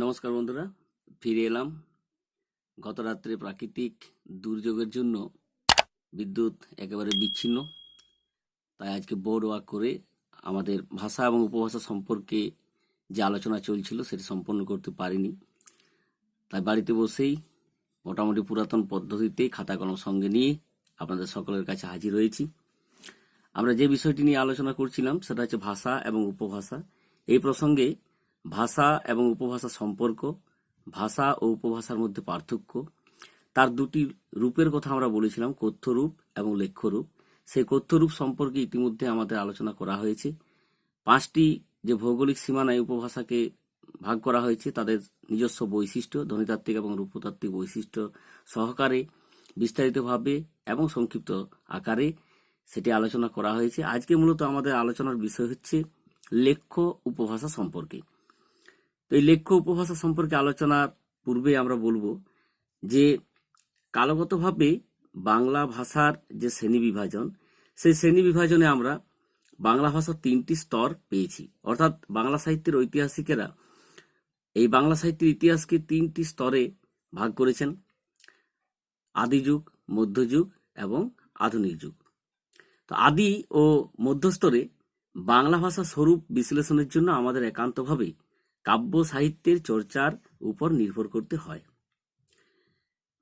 নমস্কার বন্ধুরা, ফিরে এলাম। গত রাত্রে প্রাকৃতিক দুর্যোগের জন্য বিদ্যুৎ একেবারে বিচ্ছিন্ন, তাই আজকে বোর্ড ওয়ার্ক করে আমাদের ভাষা এবং উপভাষা সম্পর্কে যে আলোচনা চলছিল সেটি সম্পন্ন করতে পারিনি। তাই বাড়িতে বসেই মোটামুটি পুরাতন পদ্ধতিতেই খাতা কলম সঙ্গে নিয়ে আপনাদের সকলের কাছে হাজির হয়েছি। আমরা যে বিষয়টি নিয়ে আলোচনা করছিলাম সেটা হচ্ছে ভাষা এবং উপভাষা। এই প্রসঙ্গে ভাষা এবং উপভাষা সম্পর্ক, ভাষা ও উপভাষার মধ্যে পার্থক্য, তার দুটি রূপের কথা আমরা বলেছিলাম, কথ্য রূপ এবং লেখ্য রূপ। সেই কথ্য রূপ সম্পর্কে ইতিমধ্যে আমাদের আলোচনা করা হয়েছে। 5টি যে ভৌগোলিক সীমানায় উপভাষাকে ভাগ করা হয়েছে তাদের নিজস্ব বৈশিষ্ট্য, ধ্বনিতাত্ত্বিক এবং রূপতাত্ত্বিক বৈশিষ্ট্য সহকারে বিস্তারিতভাবে এবং সংক্ষিপ্ত আকারে সেটি আলোচনা করা হয়েছে। আজকে মূলত আমাদের আলোচনার বিষয় হচ্ছে লেখ্য উপভাষা সম্পর্কে। তো এই লেখ্য উপভাষা সম্পর্কে আলোচনার পূর্বে আমরা বলবো যে কালগতভাবে বাংলা ভাষার যে শ্রেণী বিভাজন, সেই শ্রেণী বিভাজনে আমরা বাংলা ভাষার 3টি স্তর পেয়েছি। অর্থাৎ বাংলা সাহিত্যের ঐতিহাসিকেরা এই বাংলা সাহিত্যের ইতিহাসকে 3টি স্তরে ভাগ করেছেন: আদিযুগ, মধ্যযুগ এবং আধুনিক যুগ। তো আদি ও মধ্যস্তরে বাংলা ভাষার স্বরূপ বিশ্লেষণের জন্য আমাদের একান্তভাবে কাব্য সাহিত্যের চর্চার উপর নির্ভর করতে হয়।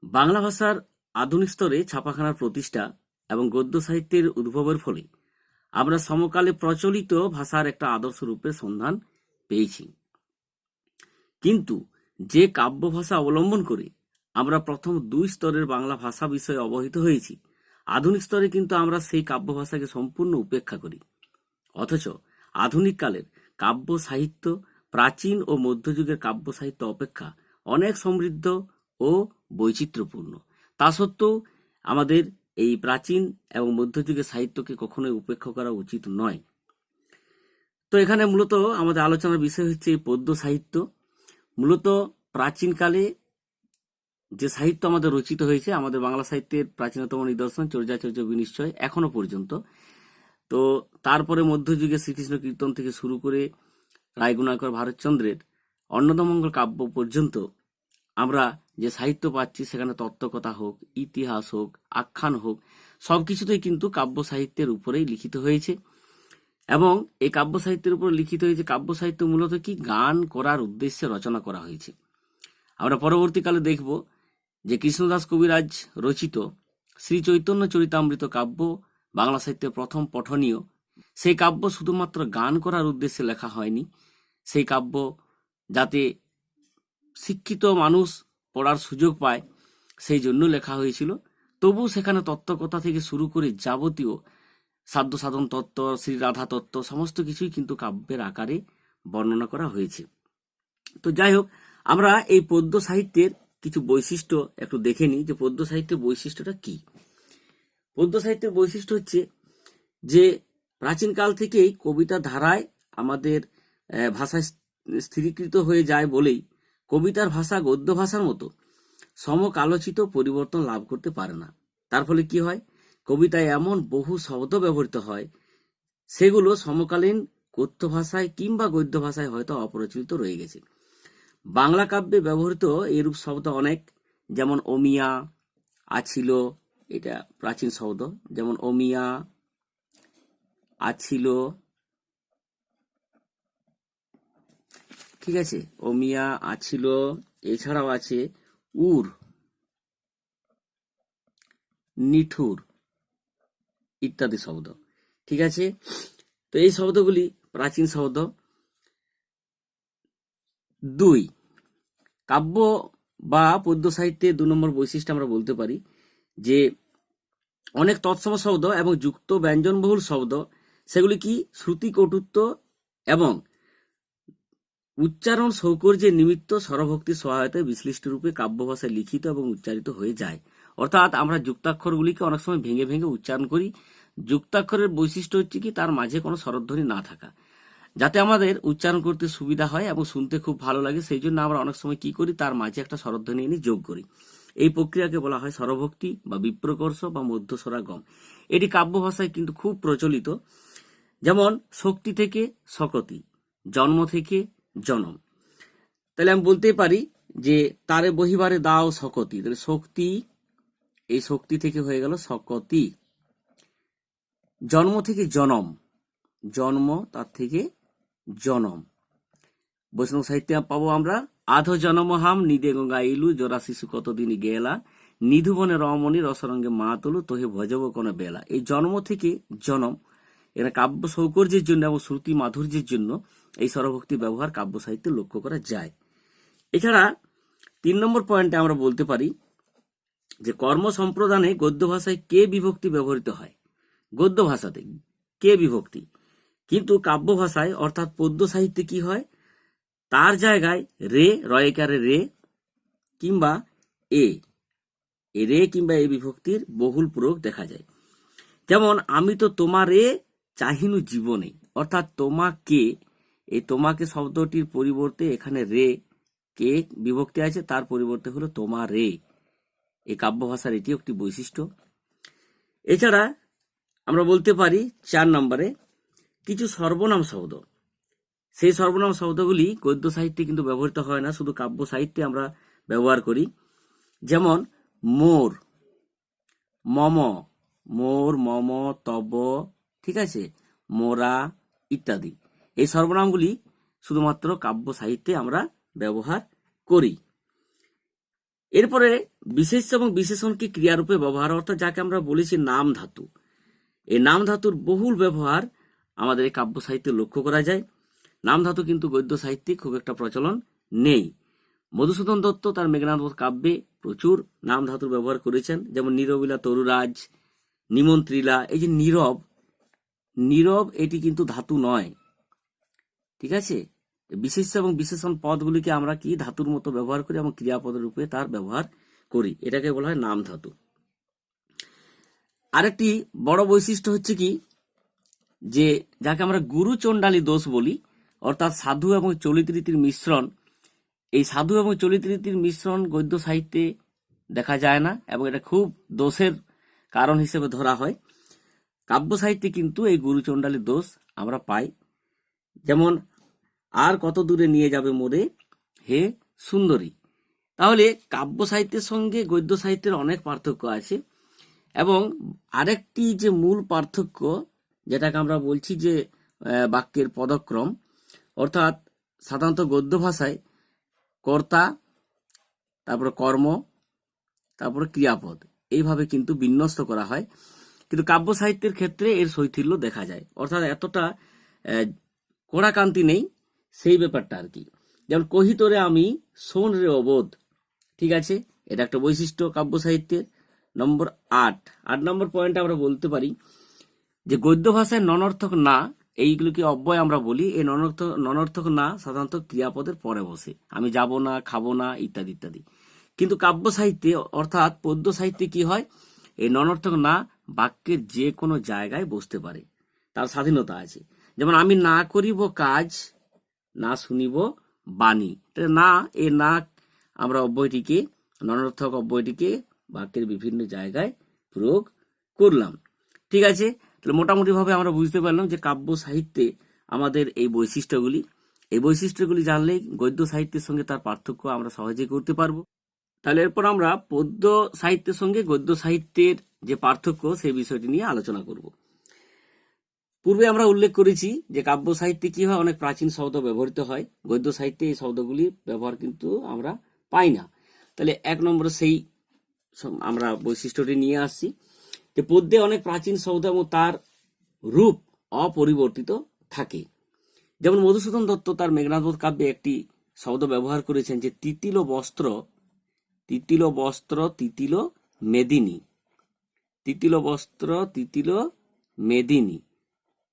বাংলা ভাষার আধুনিক স্তরে ছাপাখানার প্রতিষ্ঠা এবং গদ্য সাহিত্যের উদ্ভবের ফলে আমরা সমকালে প্রচলিত ভাষার একটা আদর্শ রূপের সন্ধান পেয়েছি। কিন্তু যে কাব্য ভাষা অবলম্বন করে আমরা প্রথম 2 স্তরের বাংলা ভাষা বিষয়ে অবহিত হয়েছি, আধুনিক স্তরে কিন্তু আমরা সেই কাব্য ভাষাকে সম্পূর্ণ উপেক্ষা করি। অথচ আধুনিক কালের কাব্য সাহিত্য প্রাচীন ও মধ্যযুগের কাব্য সাহিত্য অপেক্ষা অনেক সমৃদ্ধ ও বৈচিত্র্যপূর্ণ। তা সত্ত্বেও আমাদের এই প্রাচীন এবং মধ্যযুগের সাহিত্যকে কখনোই উপেক্ষা করা উচিত নয়। তো এখানে মূলত আমাদের আলোচনার বিষয় হচ্ছে পদ্য সাহিত্য। মূলত প্রাচীনকালে যে সাহিত্য আমাদের রচিত হয়েছে, আমাদের বাংলা সাহিত্যের প্রাচীনতম নিদর্শন চর্যাচর্য বিনিশ্চয় এখনো পর্যন্ত। তো তারপরে মধ্যযুগে শ্রীকৃষ্ণ কীর্তন থেকে শুরু করে রায়গুণাকর ভারতচন্দ্রের অন্নদামঙ্গল কাব্য পর্যন্ত আমরা যে সাহিত্য পাচ্ছি, সেখানে তত্ত্বকথা হোক, ইতিহাস হোক, আখ্যান হোক, সবকিছুতেই কিন্তু কাব্য সাহিত্যের উপরেই লিখিত হয়েছে। এবং এই কাব্য সাহিত্যের উপর লিখিত হয়েছে। কাব্য সাহিত্য মূলত কি গান করার উদ্দেশ্যে রচনা করা হয়েছে। আমরা পরবর্তীকালে দেখব যে কৃষ্ণদাস কবিরাজ রচিত শ্রী চৈতন্য চরিতামৃত কাব্য বাংলা সাহিত্যের প্রথম পঠনীয়। সেই কাব্য শুধুমাত্র গান করার উদ্দেশ্যে লেখা হয়নি, সেই কাব্য যাতে শিক্ষিত মানুষ পড়ার সুযোগ পায় সেই জন্য লেখা হয়েছিল। তবু সেখানে তত্ত্বকথা থেকে শুরু করে যাবতীয় সাধ্য সাধন তত্ত্ব, শ্রী রাধা তত্ত্ব সমস্ত কিছুই কিন্তু কাব্যের আকারে বর্ণনা করা হয়েছে। তো যাই হোক, আমরা এই পদ্য সাহিত্যের কিছু বৈশিষ্ট্য একটু দেখে নিই যে পদ্য সাহিত্যের বৈশিষ্ট্যটা কি। পদ্য সাহিত্যের বৈশিষ্ট্য হচ্ছে যে প্রাচীনকাল থেকেই কবিতা ধারায় আমাদের ভাষায় স্থিরীকৃত হয়ে যায় বলেই কবিতার ভাষা গদ্য ভাষার মতো সমকালোচিত পরিবর্তন লাভ করতে পারে না। তার ফলে কি হয়, কবিতায় এমন বহু শব্দ ব্যবহৃত হয় সেগুলো সমকালীন কথ্য ভাষায় কিংবা গদ্য ভাষায় হয়তো অপ্রচলিত রয়ে গেছে। বাংলা কাব্যে ব্যবহৃত এরূপ শব্দ অনেক, যেমন অমিয়া, আছিল, এটা প্রাচীন শব্দ, যেমন অমিয়া, আছিল, ঠিক আছে, অমিয়া, আছিল। এছাড়াও আছে উর, নিঠুর ইত্যাদি শব্দ। ঠিক আছে, তো এই শব্দগুলি প্রাচীন শব্দ। 2, কাব্য বা পদ্য সাহিত্যে 2 নম্বর বৈশিষ্ট্য আমরা বলতে পারি যে অনেক তৎসম শব্দ এবং যুক্ত ব্যঞ্জনবহুল শব্দ, সেগুলি কি শ্রুতি কটুত্ব এবং উচ্চারণ সৌকর্যের নিমিত্ত স্বরভক্তির সহায়তায় বিশ্লিষ্ট রূপে কাব্য ভাষায় লিখিত এবং উচ্চারিত হয়ে যায়। অর্থাৎ আমরা যুক্তাক্ষরগুলিকে অনেক সময় ভেঙে ভেঙে উচ্চারণ করি। যুক্তাক্ষরের বৈশিষ্ট্য হচ্ছে কি তার মাঝে কোনো স্বরধ্বনি না থাকা, যাতে আমাদের উচ্চারণ করতে সুবিধা হয় এবং শুনতে খুব ভালো লাগে। সেই জন্য আমরা অনেক সময় কি করি, তার মাঝে একটা স্বরধ্বনি এনে যোগ করি। এই প্রক্রিয়াকে বলা হয় স্বরভক্তি বা বিপ্রকর্ষ বা মধ্যস্বরাগম। এটি কাব্য ভাষায় কিন্তু খুব প্রচলিত। যেমন শক্তি থেকে শকতি, জন্ম থেকে জনম। তাহলে আমি বলতেই পারি যে তারে বহিবারে দাও শকতি, তাহলে শক্তি, এই শক্তি থেকে হয়ে গেল শকতি। জন্ম থেকে জনম, জন্ম তার থেকে জনম। বৈষ্ণব সাহিত্যে পাবো আমরা আধো জনমহাম নিদে গঙ্গা ইলু জোড়া শিশু কতদিন গেলা নিধুবনে রমণী রসরঙ্গে মা তুলু তোহে ভজব কোন বেলা। এই জন্ম থেকে জনম, এরা কাব্য সৌকর্যের জন্য এবং শ্রুতি মাধুর্যের জন্য এই স্বরভক্তি ব্যবহার কাব্য সাহিত্যে লক্ষ্য করা যায়। এছাড়া 3 নম্বর পয়েন্টে আমরা বলতে পারি যে কর্ম সম্প্রদানে গদ্য ভাষায় কে বিভক্তি ব্যবহৃত হয়। গদ্য ভাষাতে কে বিভক্তি, কিন্তু কাব্য ভাষায় অর্থাৎ পদ্য সাহিত্যে কি হয়, তার জায়গায় রে, রয়েকারে রে কিংবা এ রে কিংবা এ বিভক্তির বহুল প্রয়োগ দেখা যায়। যেমন আমি তো তোমারে চাহিনু জীবনে, অর্থাৎ তোমাকে, এই তোমাকে শব্দটির পরিবর্তে এখানে রে কে বিভক্তি আছে, তার পরিবর্তে হলো তোমারে। এই কাব্য ভাষার এটি একটি বৈশিষ্ট্য। এছাড়া আমরা বলতে পারি 4 নম্বরে কিছু সর্বনাম শব্দ, সেই সর্বনাম শব্দগুলি গদ্য সাহিত্যে কিন্তু ব্যবহৃত হয় না, শুধু কাব্য সাহিত্যে আমরা ব্যবহার করি। যেমন মোর, মম, মোর, মম, তব, ঠিক আছে, মোরা ইত্যাদি। এই সর্বনামগুলি শুধুমাত্র কাব্য সাহিত্যে আমরা ব্যবহার করি। এরপরে বিশেষ এবং বিশেষণকে ক্রিয়ারূপে ব্যবহার, অর্থাৎ যাকে আমরা বলেছি নাম ধাতু। এই নাম ধাতুর বহুল ব্যবহার আমাদের এই কাব্য সাহিত্যে লক্ষ্য করা যায়। নাম ধাতু কিন্তু গদ্য সাহিত্যে খুব একটা প্রচলন নেই। মধুসূদন দত্ত তার মেঘনাদবধ কাব্যে প্রচুর নাম ধাতুর ব্যবহার করেছেন, যেমন নীরবিলা, তরুরাজ, নিমন্ত্রিলা। এই যে নীরব, নীরব এটি কিন্তু ধাতু নয়, ঠিক আছে। বিশেষ এবং বিশেষণ পদগুলিকে আমরা কি ধাতুর মতো ব্যবহার করি এবং ক্রিয়াপদ রূপে তার ব্যবহার করি, এটাকে বলা হয় নাম ধাতু। আরেকটি বড় বৈশিষ্ট্য হচ্ছে কি, যে যাকে আমরা গুরু চণ্ডালী দোষ বলি, অর্থাৎ সাধু এবং চলিত রীতির মিশ্রণ। এই সাধু এবং চলিত রীতির মিশ্রণ গদ্য সাহিত্যে দেখা যায় না এবং এটা খুব দোষের কারণ হিসেবে ধরা হয়। কাব্য সাহিত্যে কিন্তু এই গুরু চণ্ডালী দোষ আমরা পাই। যেমন আর কত দূরে নিয়ে যাবে মোরে হে সুন্দরী। তাহলে কাব্য সাহিত্যের সঙ্গে গদ্য সাহিত্যের অনেক পার্থক্য আছে। এবং আরেকটি যে মূল পার্থক্য, যেটাকে আমরা বলছি যে বাক্যের পদক্রম, অর্থাৎ সাধারণত গদ্য ভাষায় কর্তা, তারপরে কর্ম, তারপরে ক্রিয়াপদ, এইভাবে কিন্তু বিন্যস্ত করা হয়। কিন্তু কাব্য সাহিত্যের ক্ষেত্রে এর শৈথিল্য দেখা যায়, অর্থাৎ এতটা কড়াকান্তি নেই, সেই ব্যাপারটা আর কি। যেমন কহিতরে আমি শোন রে অবোধ, ঠিক আছে, এটা একটা বৈশিষ্ট্য কাব্য সাহিত্যের। নম্বর 8 নম্বর পয়েন্ট আমরা বলতে পারি যে গদ্য ভাষায় ননর্থক না, এইগুলোকে অব্যয় আমরা বলি। এই ননর্থক না সাধারণত ক্রিয়াপদের পরে বসে, আমি যাব না, খাবো না ইত্যাদি ইত্যাদি। কিন্তু কাব্য সাহিত্যে অর্থাৎ পদ্য সাহিত্যে কি হয়, এই ননর্থক না বাক্যের যে কোনো জায়গায় বসতে পারে, তার স্বাধীনতা আছে। যেমন আমি না করিব কাজ, না শুনিব বাণী। না, এ না আমরা অব্যয়টিকে, ননর্থক অব্যয়টিকে বাক্যের বিভিন্ন জায়গায় প্রয়োগ করলাম, ঠিক আছে। তাহলে মোটামুটি ভাবে আমরা বুঝতে পারলাম যে কাব্য সাহিত্যে আমাদের এই বৈশিষ্ট্যগুলি জানলেই গদ্য সাহিত্যের সঙ্গে তার পার্থক্য আমরা সহজেই করতে পারবো। তাহলে এরপর আমরা পদ্য সাহিত্যের সঙ্গে গদ্য সাহিত্যের যে পার্থক্য সেই বিষয়টি নিয়ে আলোচনা করব। পূর্বে আমরা উল্লেখ করেছি যে কাব্য সাহিত্যে কি হয়, অনেক প্রাচীন শব্দ ব্যবহৃত হয়, গদ্য সাহিত্যে এই শব্দগুলি ব্যবহার কিন্তু আমরা পাই না। তাহলে 1 নম্বরে সেই আমরা বৈশিষ্ট্যটি নিয়ে আসছি যে পদ্যে অনেক প্রাচীন শব্দ এবং তার রূপ অপরিবর্তিত থাকে। যেমন মধুসূদন দত্ত তার মেঘনাদবধ কাব্যে একটি শব্দ ব্যবহার করেছেন যে তিতিল বস্ত্র, তিতিল বস্ত্র, তিতিল মেদিনী, তিতিল বস্ত্র, তিতিল মেদিনী।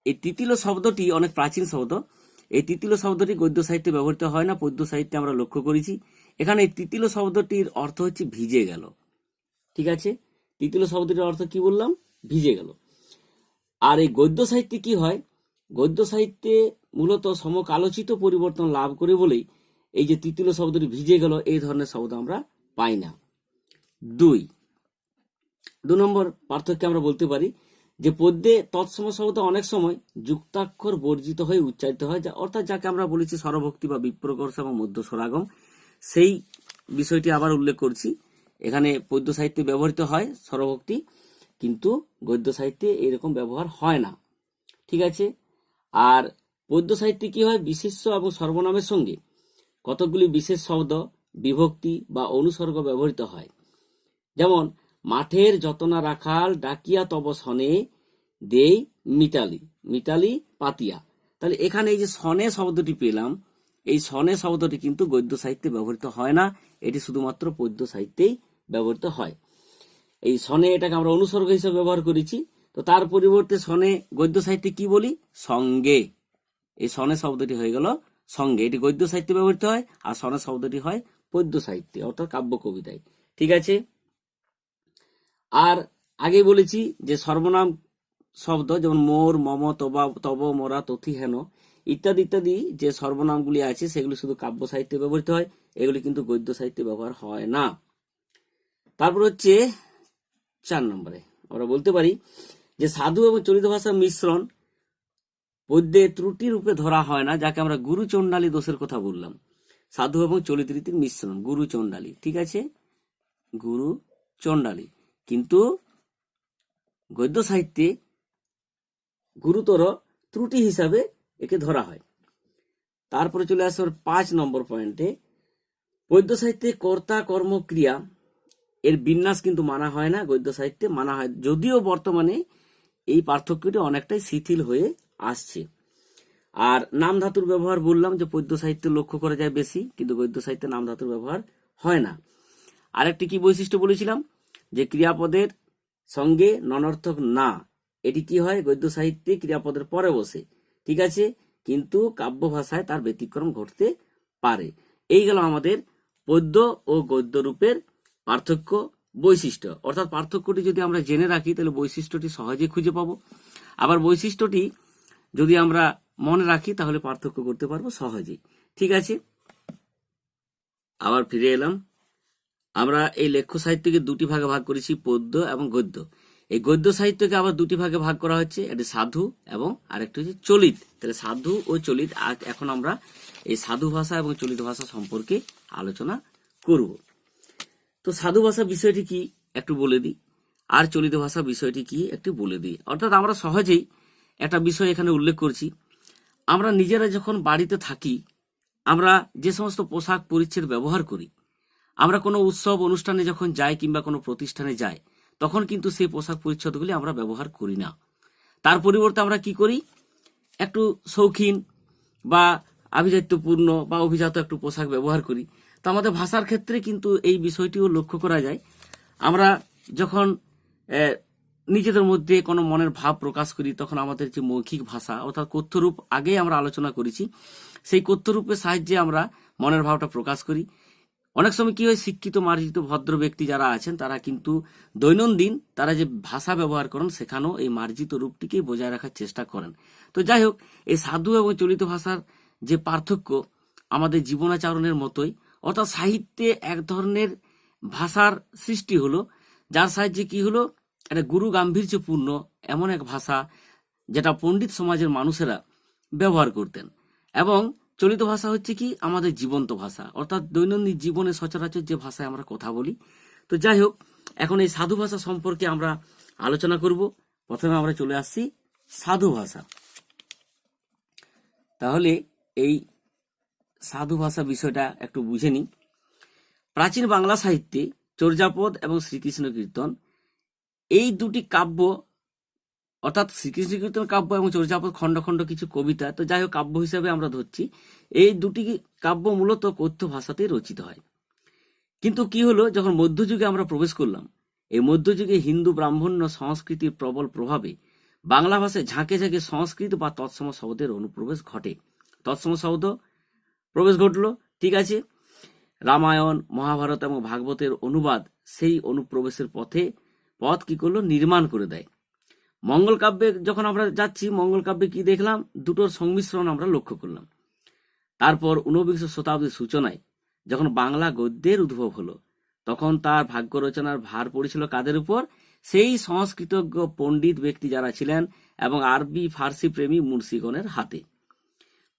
এই তিতিল শব্দটি অনেক প্রাচীন শব্দ। এই তিতিল শব্দটি গদ্য সাহিত্যে ব্যবহৃত হয় না, পদ্য সাহিত্যে আমরা লক্ষ্য করেছি। এখানে এই তিতিল শব্দটির অর্থ হচ্ছে ভিজে গেল, ঠিক আছে। তিতিল শব্দটির অর্থ কি বললাম, ভিজে গেল। আর এই গদ্য সাহিত্যে কি হয়, গদ্য সাহিত্যে মূলত সমকালোচিত পরিবর্তন লাভ করে বলেই এই যে তিতিল শব্দটি ভিজে গেল, এই ধরনের শব্দ আমরা পাই না। 2 নম্বর পার্থক্য আমরা বলতে পারি যে পদ্যে তৎসম শব্দ অনেক সময় যুক্তাক্ষর বর্জিত হয়ে উচ্চারিত হয়, অর্থাৎ যাকে আমরা বলেছি স্বরভক্তি বা বিপ্রকর্ষ এবং মধ্য স্বরাগম, সেই বিষয়টি আবার উল্লেখ করছি। এখানে পদ্য সাহিত্যে ব্যবহৃত হয় স্বরভক্তি, কিন্তু গদ্য সাহিত্যে এরকম ব্যবহার হয় না। ঠিক আছে। আর পদ্য সাহিত্যে কি হয়, বিশেষ্য এবং সর্বনামের সঙ্গে কতকগুলি বিশেষ শব্দ, বিভক্তি বা অনুসর্গ ব্যবহৃত হয়। যেমন মাঠের যতনা রাখাল ডাকিয়া তব সনে দেই মিতালি, মিতালি পাতিয়া। তাহলে এখানে এই যে সনে শব্দটি পেলাম, এই সনে শব্দটি কিন্তু গদ্য সাহিত্যে ব্যবহৃত হয় না, এটি শুধুমাত্র পদ্য সাহিত্যেই ব্যবহৃত হয়। এই সনে এটাকে আমরা অনুসর্গ হিসেবে ব্যবহার করেছি, তো তার পরিবর্তে সনে গদ্য সাহিত্যে কি বলি, সঙ্গে। এই সনে শব্দটি হয়ে গেল সঙ্গে, এটি গদ্য সাহিত্যে ব্যবহৃত হয়, আর সনে শব্দটি হয় পদ্য সাহিত্যে অর্থাৎ কাব্য কবিতায়। ঠিক আছে। আর আগে বলেছি যে সর্বনাম শব্দ যেমন মোর, মম, তবা, তব, মোরা, তথি, হেন ইত্যাদি ইত্যাদি যে সর্বনামগুলি আছে সেগুলি শুধু কাব্য সাহিত্যে ব্যবহৃত হয়, এগুলি কিন্তু গদ্য সাহিত্যে ব্যবহার হয় না। তারপর হচ্ছে 4 নম্বরে আমরা বলতে পারি যে সাধু এবং চলিত ভাষার মিশ্রণ পদ্যে ত্রুটি রূপে ধরা হয় না, যাকে আমরা গুরু চণ্ডালী দোষের কথা বললাম। সাধু এবং চলিত রীতির মিশ্রণ গুরু চণ্ডালী, ঠিক আছে, গুরু চণ্ডালী, কিন্তু গদ্য সাহিত্যে গুরুতর ত্রুটি হিসাবে একে ধরা হয়। তারপরে চলে আসে 5 নম্বর পয়েন্টে, পদ্য সাহিত্যে কর্তা কর্ম ক্রিয়া এর বিন্যাস কিন্তু মানা হয় না, গদ্য সাহিত্যে মানা হয়, যদিও বর্তমানে এই পার্থক্যটি অনেকটাই শিথিল হয়ে আসছে। আর নাম ধাতুর ব্যবহার বললাম যে পদ্য সাহিত্যে লক্ষ্য করা যায় বেশি, কিন্তু গদ্য সাহিত্যে নাম ধাতুর ব্যবহার হয় না। আরেকটি কি বৈশিষ্ট্য বলেছিলাম, যে ক্রিয়াপদের সঙ্গে ননর্থক না, এটি কি হয়, গদ্য সাহিত্যে ক্রিয়াপদের পরে বসে, ঠিক আছে, কিন্তু কাব্য ভাষায় তার ব্যতিক্রম ঘটতে পারে। এই গেল আমাদের পদ্য ও গদ্য রূপের পার্থক্য, বৈশিষ্ট্য। অর্থাৎ পার্থক্যটি যদি আমরা জেনে রাখি তাহলে বৈশিষ্ট্যটি সহজে খুঁজে পাবো, আবার বৈশিষ্ট্যটি যদি আমরা মনে রাখি তাহলে পার্থক্য করতে পারবো সহজেই। ঠিক আছে, আবার ফিরে এলাম। আমরা এই লেখ্য সাহিত্যকে দুটি ভাগে ভাগ করেছি, পদ্য এবং গদ্য। এই গদ্য সাহিত্যকে আবার দুটি ভাগে ভাগ করা হচ্ছে, এটি সাধু এবং আরেকটি হচ্ছে চলিত। তাহলে সাধু ও চলিত, এখন আমরা এই সাধু ভাষা এবং চলিত ভাষা সম্পর্কে আলোচনা করব। তো সাধু ভাষা বিষয়টি কি একটু বলে দিই, আর চলিত ভাষা বিষয়টি কি একটু বলে দিই। অর্থাৎ আমরা সহজেই একটা বিষয় এখানে উল্লেখ করছি, আমরা নিজেরা যখন বাড়িতে থাকি, আমরা যে সমস্ত পোশাক পরিচ্ছদ ব্যবহার করি, আমরা কোনো উৎসব অনুষ্ঠানে যখন যাই কিংবা কোনো প্রতিষ্ঠানে যাই, তখন কিন্তু সেই পোশাক পরিচ্ছদগুলি আমরা ব্যবহার করি না। তার পরিবর্তে আমরা কি করি, একটু শৌখিন বা আভিজাত্যপূর্ণ বা অভিজাত একটু পোশাক ব্যবহার করি। তো আমাদের ভাষার ক্ষেত্রে কিন্তু এই বিষয়টিও লক্ষ্য করা যায়। আমরা যখন নিজেদের মধ্যে কোনো মনের ভাব প্রকাশ করি, তখন আমাদের যে মৌখিক ভাষা অর্থাৎ কথ্যরূপ, আগেই আমরা আলোচনা করেছি, সেই কথ্যরূপের সাহায্যে আমরা মনের ভাবটা প্রকাশ করি। অনেক সময় কি হয়, শিক্ষিত মার্জিত ভদ্র ব্যক্তি যারা আছেন তারা কিন্তু দৈনন্দিন তারা যে ভাষা ব্যবহার করেন সেখানেও এই মার্জিত রূপটিকে বজায় রাখার চেষ্টা করেন। তো যাই হোক, এই সাধু এবং চলিত ভাষার যে পার্থক্য আমাদের জীবনাচরণের মতোই, অর্থাৎ সাহিত্যে এক ধরনের ভাষার সৃষ্টি হলো, যার সাহায্যে কি হলো, একটা গুরু গাম্ভীর্যপূর্ণ এমন এক ভাষা যেটা পণ্ডিত সমাজের মানুষেরা ব্যবহার করতেন। এবং চলিত ভাষা হচ্ছে কি আমাদের জীবন্ত ভাষা, অর্থাৎ দৈনন্দিন জীবনে সচরাচর যে ভাষায় আমরা কথা বলি। তো যাই হোক, এখন এই সাধু ভাষা সম্পর্কে আমরা আলোচনা করব। প্রথমে আমরা চলে আসছি সাধু ভাষা। তাহলে এই সাধু ভাষা বিষয়টা একটু বুঝে নিই। প্রাচীন বাংলা সাহিত্যে চর্যাপদ এবং শ্রীকৃষ্ণ কীর্তন এই দুটি কাব্য, অর্থাৎ শ্রীকৃষ্ণ কীর্তন কাব্য এবং চর্যাপদ খণ্ড খণ্ড কিছু কবিতা, তো যাই হোক কাব্য হিসাবে আমরা ধরছি, এই দুটি কাব্য মূলত কথ্য ভাষাতেই রচিত হয়। কিন্তু কি হলো, যখন মধ্যযুগে আমরা প্রবেশ করলাম, এই মধ্যযুগে হিন্দু ব্রাহ্মণ্য সংস্কৃতির প্রবল প্রভাবে বাংলা ভাষায় ঝাঁকে ঝাঁকে সংস্কৃত বা তৎসম শব্দের অনুপ্রবেশ ঘটে। তৎসম শব্দ প্রবেশ ঘটলো, ঠিক আছে, রামায়ণ, মহাভারত এবং ভাগবতের অনুবাদ সেই অনুপ্রবেশের পথ কি করলো, নির্মাণ করে দেয়। মঙ্গল কাব্যে যখন আমরা যাচ্ছি, মঙ্গল কাব্যে কি দেখলাম, দুটোর সংমিশ্রণ আমরা লক্ষ্য করলাম। তারপর 19বিংশ শতাব্দীর সূচনায় যখন বাংলা গদ্যের উদ্ভব হলো, তখন তার ভাগ্য রচনার ভার পড়েছিল কাদের উপর, সেই সংস্কৃতজ্ঞ পণ্ডিত ব্যক্তি যারা ছিলেন এবং আরবি ফার্সি প্রেমী মুন্সিগণের হাতে।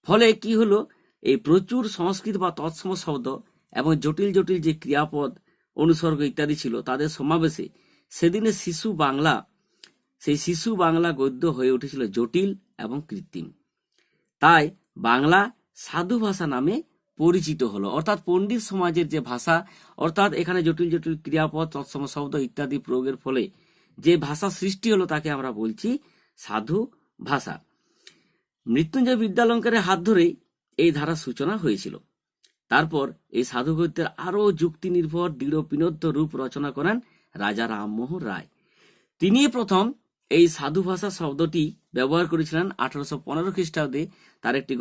ফলে কি হলো, এই প্রচুর সংস্কৃত বা তৎসম শব্দ এবং জটিল জটিল যে ক্রিয়াপদ, অনুসর্গ ইত্যাদি ছিল তাদের সমাবেশে সেদিনে সেই শিশু বাংলা গদ্য হয়ে উঠেছিল জটিল এবং কৃত্রিম। তাই বাংলা সাধু ভাষা নামে পরিচিত হলো। অর্থাৎ পণ্ডিত সমাজের যে ভাষা, অর্থাৎ এখানে জটিল জটিল ক্রিয়াপদ, তৎসম শব্দ ইত্যাদি প্রয়োগের ফলে যে ভাষা সৃষ্টি হলো তাকে আমরা বলছি সাধু ভাষা। মৃত্যুঞ্জয় বিদ্যালঙ্কারের হাত ধরেই এই ধারার সূচনা হয়েছিল। তারপর এই সাধু গদ্যের আরো যুক্তি নির্ভর দৃঢ় বিনোদ্য রূপ রচনা করেন রাজা রামমোহন রায়। তিনি প্রথম এই সাধু ভাষা শব্দটি ব্যবহার করেছিলেন 1815 খ্রিস্টাব্দে তার একটি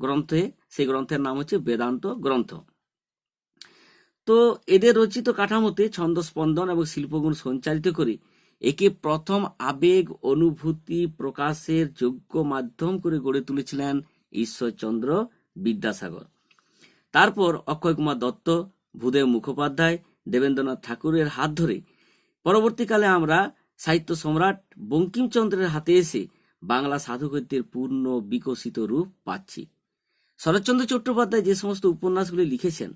গ্রন্থে। সেই গ্রন্থের নাম হচ্ছে বেদান্ত গ্রন্থ। তো এদের রচিত কাঠামোতে ছন্দ, স্পন্দন এবং শিল্পগুণ সঞ্চারিত করে একে প্রথম আবেগ অনুভূতি প্রকাশের যোগ্য মাধ্যম করে গড়ে তুলেছিলেন ঈশ্বরচন্দ্র বিদ্যাসাগর। তারপর অক্ষয় কুমার দত্ত, ভূদেব মুখোপাধ্যায়, দেবেন্দ্রনাথ ঠাকুরের হাত ধরে পরবর্তীকালে আমরা সাহিত্য সম্রাট বঙ্কিমচন্দ্রের হাতে এসে বাংলা সাধু গদ্যের পূর্ণ বিকশিত রূপ পাচ্ছি। শরৎচন্দ্র চট্টোপাধ্যায় যে সমস্ত উপন্যাসগুলি লিখেছেন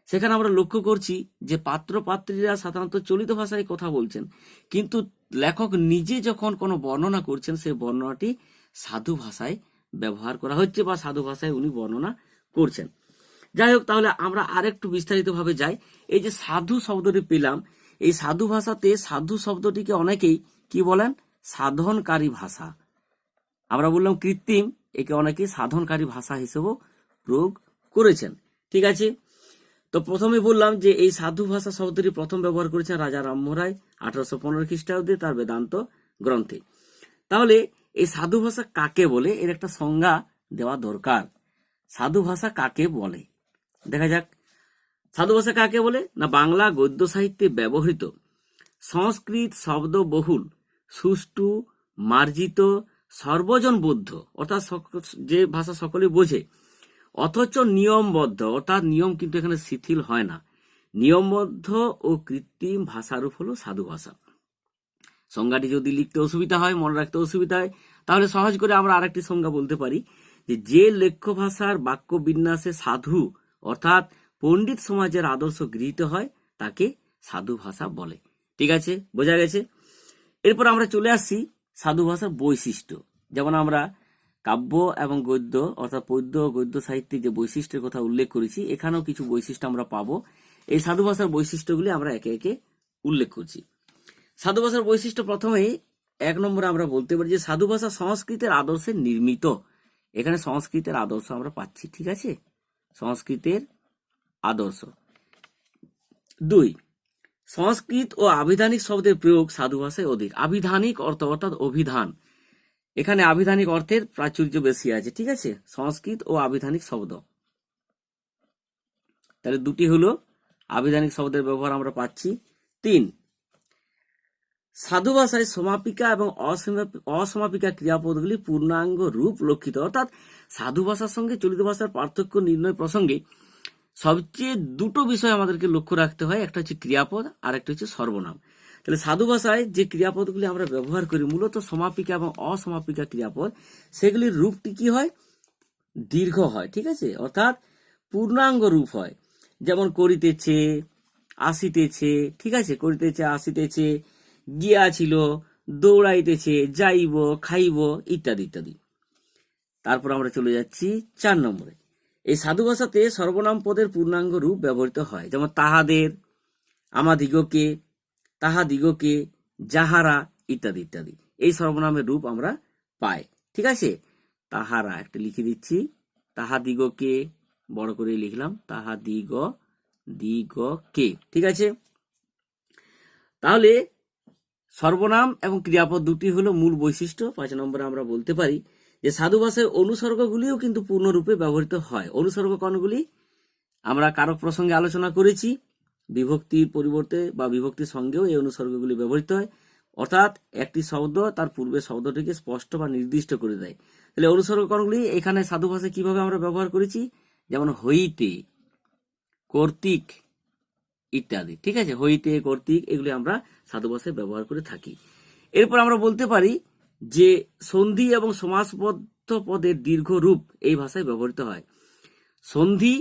সেখানে আমরা লক্ষ্য করছি যে পাত্র পাত্রীরা সাধারণত চলিত ভাষায় কথা বলছেন, কিন্তু লেখক নিজে যখন কোনো বর্ণনা করছেন সেই বর্ণনাটি সাধু ভাষায় ব্যবহার করা হচ্ছে বা সাধু ভাষায় উনি বর্ণনা করছেন। যাই হোক, তাহলে আমরা আরেকটু বিস্তারিতভাবে যাই। এই যে সাধু শব্দটি পেলাম, এই সাধু ভাষাতে সাধু শব্দটিকে অনেকেই কি বলেন, সাধনকারী ভাষা। আমরা বললাম কৃত্রিম, একে অনেকেই সাধনকারী ভাষা হিসেবেও প্রয়োগ করেছেন। ঠিক আছে, তো প্রথমে বললাম যে এই সাধু ভাষা শব্দটি প্রথম ব্যবহার করেছেন রাজা রামমোহন রায় 1815 খ্রিস্টাব্দে তার বেদান্ত গ্রন্থে। তাহলে এই সাধু ভাষা কাকে বলে, এর একটা সংজ্ঞা দেওয়া দরকার। সাধু ভাষা কাকে বলে দেখা যাক। সাধু ভাষা কাকে বলে না, বাংলা গদ্য সাহিত্যে ব্যবহৃত সংস্কৃত শব্দ বহুল, সুষ্ঠু, মার্জিত, সর্বজন বোধ্য, অর্থাৎ যে ভাষা সকলে বোঝে, অথচ নিয়মবদ্ধ, অর্থাৎ নিয়ম কিন্তু এখানে শিথিল হয় না, নিয়মবদ্ধ ও কৃত্রিম ভাষারূপ হলো সাধু ভাষা। সংজ্ঞাটি যদি লিখতে অসুবিধা হয়, মনে রাখতে অসুবিধা হয়, তাহলে সহজ করে আমরা আরেকটি সংজ্ঞা বলতে পারি যে লেখ্য ভাষার বাক্য বিন্যাসে সাধু অর্থাৎ পণ্ডিত সমাজের আদর্শ গৃহীত হয় তাকে সাধু ভাষা বলে। ঠিক আছে, বোঝা গেছে। এরপর আমরা চলে আসছি সাধু ভাষার বৈশিষ্ট্য। যেমন আমরা কাব্য এবং গদ্য অর্থাৎ পদ্য গদ্য সাহিত্যে যে বৈশিষ্ট্যের কথা উল্লেখ করেছি, এখানেও কিছু বৈশিষ্ট্য আমরা পাবো। এই সাধু ভাষার বৈশিষ্ট্যগুলি আমরা একে একে উল্লেখ করছি। সাধু ভাষার বৈশিষ্ট্য প্রথমেই 1 নম্বরে আমরা বলতে পারি যে সাধু ভাষা সংস্কৃতের আদর্শে নির্মিত। এখানে সংস্কৃতের আদর্শ আমরা পাচ্ছি। ঠিক আছে, সংস্কৃতের আদর্শ। 2, সংস্কৃত ও আবিধানিক শব্দের প্রয়োগ সাধু ভাষায় অধিক। আবিধানিক অর্থ অর্থাৎ অভিধান, এখানে আবিধানিক অর্থের প্রাচুর্য বেশি আছে। ঠিক আছে, সংস্কৃত ও আবিধানিক শব্দ, তাহলে দুটি হলো আবিধানিক শব্দের ব্যবহার আমরা পাচ্ছি। 3, সাধু ভাষায় সমাপিকা এবং অসমাপিকা ক্রিয়াপদগুলি পূর্ণাঙ্গ রূপ লক্ষিত। অর্থাৎ সাধু ভাষার সঙ্গে চলিত ভাষার পার্থক্য নির্ণয় প্রসঙ্গে সবচেয়ে দুটো বিষয় আমাদেরকে লক্ষ্য রাখতে হয়, একটা হচ্ছে ক্রিয়াপদ আর একটা হচ্ছে সর্বনাম। তাহলে সাধু ভাষায় যে ক্রিয়াপদগুলি আমরা ব্যবহার করি মূলত সমাপিকা এবং অসমাপিকা ক্রিয়াপদ, সেগুলির রূপটি কি হয়, দীর্ঘ হয়। ঠিক আছে, অর্থাৎ পূর্ণাঙ্গ রূপ হয়। যেমন করিতেছে, আসিতেছে। ঠিক আছে, করিতেছে, আসিতেছে, গিয়াছিল, দৌড়াইতেছে, যাইব, খাইব ইত্যাদি ইত্যাদি। তারপর আমরা চলে যাচ্ছি 4 নম্বরে। এই সাধু ভাষাতে সর্বনাম পদের পূর্ণাঙ্গ রূপ ব্যবহৃত হয়। যেমন তাহাদের, আমাদিগকে, তাহাদিগকে, যাহারা ইত্যাদি ইত্যাদি। এই সর্বনামের রূপ আমরা পাই। ঠিক আছে, তাহারা একটা লিখে দিচ্ছি, তাহাদিগকে বড় করে লিখলাম, দিগকে। ঠিক আছে, তাহলে সর্বনাম এবং ক্রিয়াপদ দুটি হলো মূল বৈশিষ্ট্য। 5 নম্বরে আমরা বলতে পারি যে সাধু ভাষায় অনুসর্গগুলিও কিন্তু পূর্ণরূপে ব্যবহৃত হয়। অনুসর্গ কোনগুলি আমরা কারক প্রসঙ্গে আলোচনা করেছি, বিভক্তির পরিবর্তে বা বিভক্তির সঙ্গেও এই অনুসর্গগুলি ব্যবহৃত হয়। অর্থাৎ একটি শব্দ তার পূর্বে শব্দটিকে স্পষ্ট বা নির্দিষ্ট করে দেয়। তাহলে অনুসর্গ কোনগুলি এখানে সাধু ভাষায় কিভাবে আমরা ব্যবহার করেছি, যেমন হইতে, কর্তৃক, ইত্যাদি। ঠিক আছে, হইতে, কর্তৃক, এগুলি আমরা সাধু ভাষায় ব্যবহার করে থাকি। এরপর আমরা বলতে পারি যে সন্ধি এবং সমাসবদ্ধ পদের দীর্ঘ রূপ এই ভাষায় ব্যবহৃত হয়। সন্ধি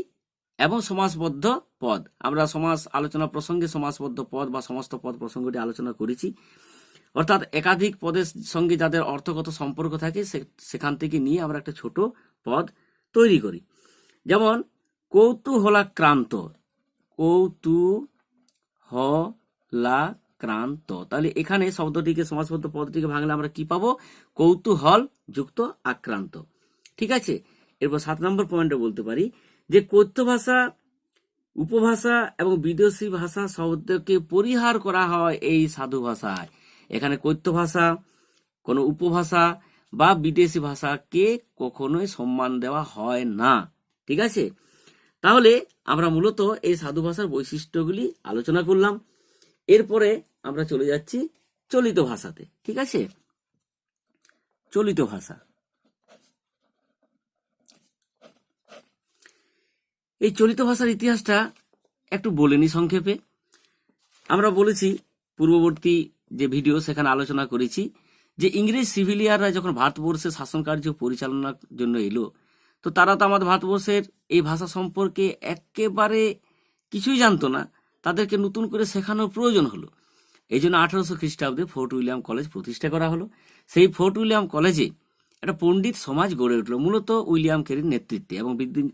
এবং সমাসবদ্ধ পদ, আমরা সমাস আলোচনা প্রসঙ্গে সমাসবদ্ধ পদ বা সমস্ত পদ প্রসঙ্গটি আলোচনা করেছি। অর্থাৎ একাধিক পদের সঙ্গে যাদের অর্থগত সম্পর্ক থাকে সেখান থেকে নিয়ে আমরা একটা ছোট পদ তৈরি করি। যেমন কৌতূহলাক্রান্ত, কৌতূহলাক্রান্ত, তাহলে এখানে শব্দটিকে সমাসবদ্ধ পদটিকে ভাঙলে আমরা কি পাবো? কৌতূহল যুক্ত আক্রান্ত। ঠিক আছে, এরপর 7 নম্বর পয়েন্টে বলতে পারি যে কথ্য ভাষা, উপভাষা এবং বিদেশি ভাষা শব্দকে পরিহার করা হয় এই সাধু ভাষায়। এখানে কথ্য ভাষা, কোনো উপভাষা বা বিদেশি ভাষাকে কখনোই সম্মান দেওয়া হয় না। ঠিক আছে, তাহলে আমরা মূলত এই সাধু ভাষার বৈশিষ্ট্যগুলি আলোচনা করলাম। এরপরে আমরা চলে যাচ্ছি চলিত ভাষাতে। ঠিক আছে, চলিত ভাষা, এই চলিত ভাষার ইতিহাসটা একটু বলে নি সংক্ষেপে। আমরা বলেছি পূর্ববর্তী যে ভিডিও সেখানে আলোচনা করেছি যে ইংরেজ সিভিলিয়াররা যখন ভারতবর্ষে শাসন কার্য পরিচালনার জন্য এলো, তো তারা তো আমাদের ভারতবর্ষের এই ভাষা সম্পর্কে একেবারে কিছুই জানতো না, তাদেরকে নতুন করে শেখানোর প্রয়োজন হলো। এই জন্য 1800 খ্রিস্টাব্দে ফোর্ট উইলিয়াম কলেজ প্রতিষ্ঠা করা হলো। সেই ফোর্ট উইলিয়াম কলেজে একটা পণ্ডিত সমাজ গড়ে উঠলো মূলত উইলিয়াম কেরির নেতৃত্বে, এবং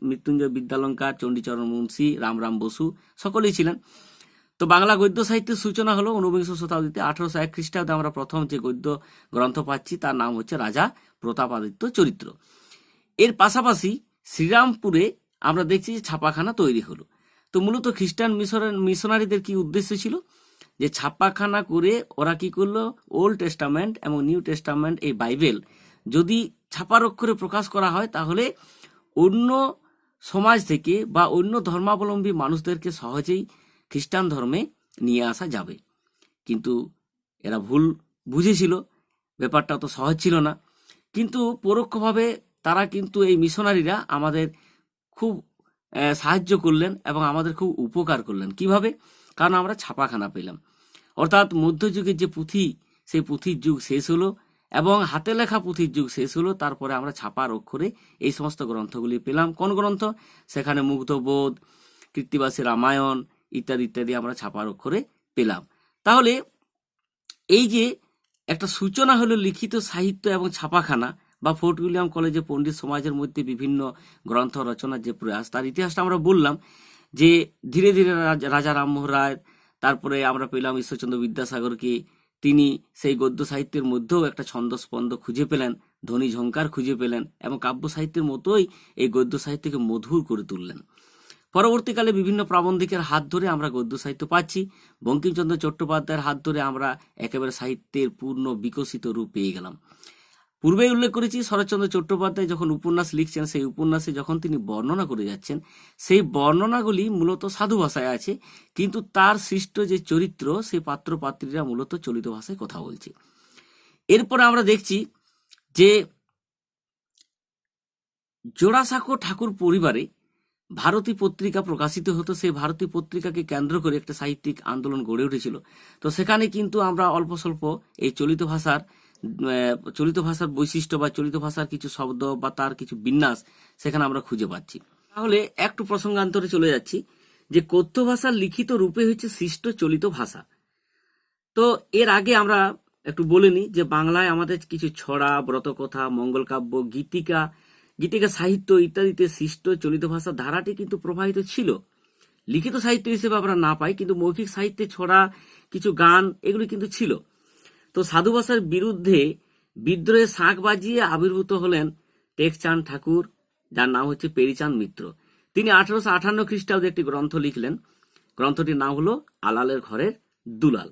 মৃত্যুঞ্জয় বিদ্যালঙ্কার, চণ্ডীচরণ মুন্সী, রামরাম বসু সকলেই ছিলেন। তো বাংলা গদ্য সাহিত্যের সূচনা হলো 19 শতাব্দীতে। 1801 খ্রিস্টাব্দে আমরা প্রথম যে গদ্য গ্রন্থ পাচ্ছি তার নাম হচ্ছে রাজা প্রতাপাদিত্য চরিত্র। এর পাশাপাশি শ্রীরামপুরে আমরা দেখছি যে ছাপাখানা তৈরি হলো। তো মূলত খ্রিস্টান মিশনারিদের কি উদ্দেশ্য ছিল? যে ছাপাখানা করে ওরা কি করলো, ওল্ড টেস্টামেন্ট এবং নিউ টেস্টামেন্ট, এই বাইবেল যদি ছাপার অক্ষরে প্রকাশ করা হয় তাহলে অন্য সমাজ থেকে বা অন্য ধর্মাবলম্বী মানুষদেরকে সহজেই খ্রিস্টান ধর্মে নিয়ে আসা যাবে। কিন্তু এরা ভুল বুঝেছিল, ব্যাপারটা তো সহজ ছিল না। কিন্তু পরোক্ষভাবে তারা কিন্তু এই মিশনারিরা আমাদের খুব সাহায্য করলেন এবং আমাদের খুব উপকার করলেন। কিভাবে? কারণ আমরা ছাপাখানা পেলাম। অর্থাৎ মধ্যযুগের যে পুঁথি, সেই পুঁথির যুগ শেষ হলো এবং হাতে লেখা পুঁথির যুগ শেষ হলো। তারপরে আমরা ছাপার অক্ষরে এই সমস্ত গ্রন্থগুলি পেলাম। কোন গ্রন্থ? সেখানে মুগ্ধবোধ, কৃত্তিবাসী রামায়ণ ইত্যাদি ইত্যাদি আমরা ছাপার অক্ষরে পেলাম। তাহলে এই যে একটা সূচনা হলো লিখিত সাহিত্য এবং ছাপাখানা বা ফোর্ট উইলিয়াম কলেজে পণ্ডিত সমাজের মধ্যে বিভিন্ন গ্রন্থ রচনার যে প্রয়াস, তার ইতিহাসটা আমরা বললাম যে ধীরে ধীরে রাজা রামমোহন রায়, তারপরে আমরা পেলাম ঈশ্বরচন্দ্র বিদ্যাসাগরকে, তিনি সেই গদ্য সাহিত্যের মধ্যেও একটা ছন্দস্পন্দ খুঁজে পেলেন, ধ্বনি ঝঙ্কার খুঁজে পেলেন এবং কাব্য সাহিত্যের মতোই এই গদ্য সাহিত্যকে মধুর করে তুললেন। পরবর্তীকালে বিভিন্ন প্রাবন্ধিকের হাত ধরে আমরা গদ্য সাহিত্য পাচ্ছি। বঙ্কিমচন্দ্র চট্টোপাধ্যায়ের হাত ধরে আমরা একেবারে সাহিত্যের পূর্ণ বিকশিত রূপ পেয়ে গেলাম। পূর্বেই উল্লেখ করেছি শরৎচন্দ্র চট্টোপাধ্যায় যখন উপন্যাস লিখছেন, সেই উপন্যাসে যখন তিনি বর্ণনা করে যাচ্ছেন, সেই বর্ণনাগুলি মূলত সাধু ভাষায় আছে, কিন্তু তার সৃষ্ট যে চরিত্র, সেই পাত্র পাত্রীরা মূলত চলিত ভাষায় কথা বলছে। এরপরে আমরা দেখছি যে জোড়াসাঁকো ঠাকুর পরিবারে ভারতী পত্রিকা প্রকাশিত হতো। সেই ভারতী পত্রিকাকে কেন্দ্র করে একটা সাহিত্যিক আন্দোলন গড়ে উঠেছিল। তো সেখানে কিন্তু আমরা অল্প স্বল্প এই চলিত ভাষার বৈশিষ্ট্য বা চলিত ভাষার কিছু শব্দ বা তার কিছু বিন্যাস সেখানে আমরা খুঁজে পাচ্ছি। তাহলে একটু প্রসঙ্গান্তরে চলে যাচ্ছি যে কথ্য ভাষার লিখিত রূপে হচ্ছে সৃষ্ট চলিত ভাষা। তো এর আগে আমরা একটু বলে নিই যে বাংলায় আমাদের কিছু ছড়া, ব্রতকথা, মঙ্গলকাব্য, গীতিকা সাহিত্য ইত্যাদিতে সৃষ্ট চলিত ভাষার ধারাটি কিন্তু প্রবাহিত ছিল। লিখিত সাহিত্য হিসেবে আমরা না পাই, কিন্তু মৌখিক সাহিত্যে ছড়া, কিছু গান এগুলি কিন্তু ছিল। তো সাধু ভাষার বিরুদ্ধে বিদ্রোহে শাঁখ বাজিয়ে আবির্ভূত হলেন টেকচাঁদ ঠাকুর, যার নাম হচ্ছে পেরিচাঁদ মিত্র। তিনি 1858 খ্রিস্টাব্দে একটি গ্রন্থ লিখলেন। গ্রন্থটির নাম হলো আলালের ঘরের দুলাল।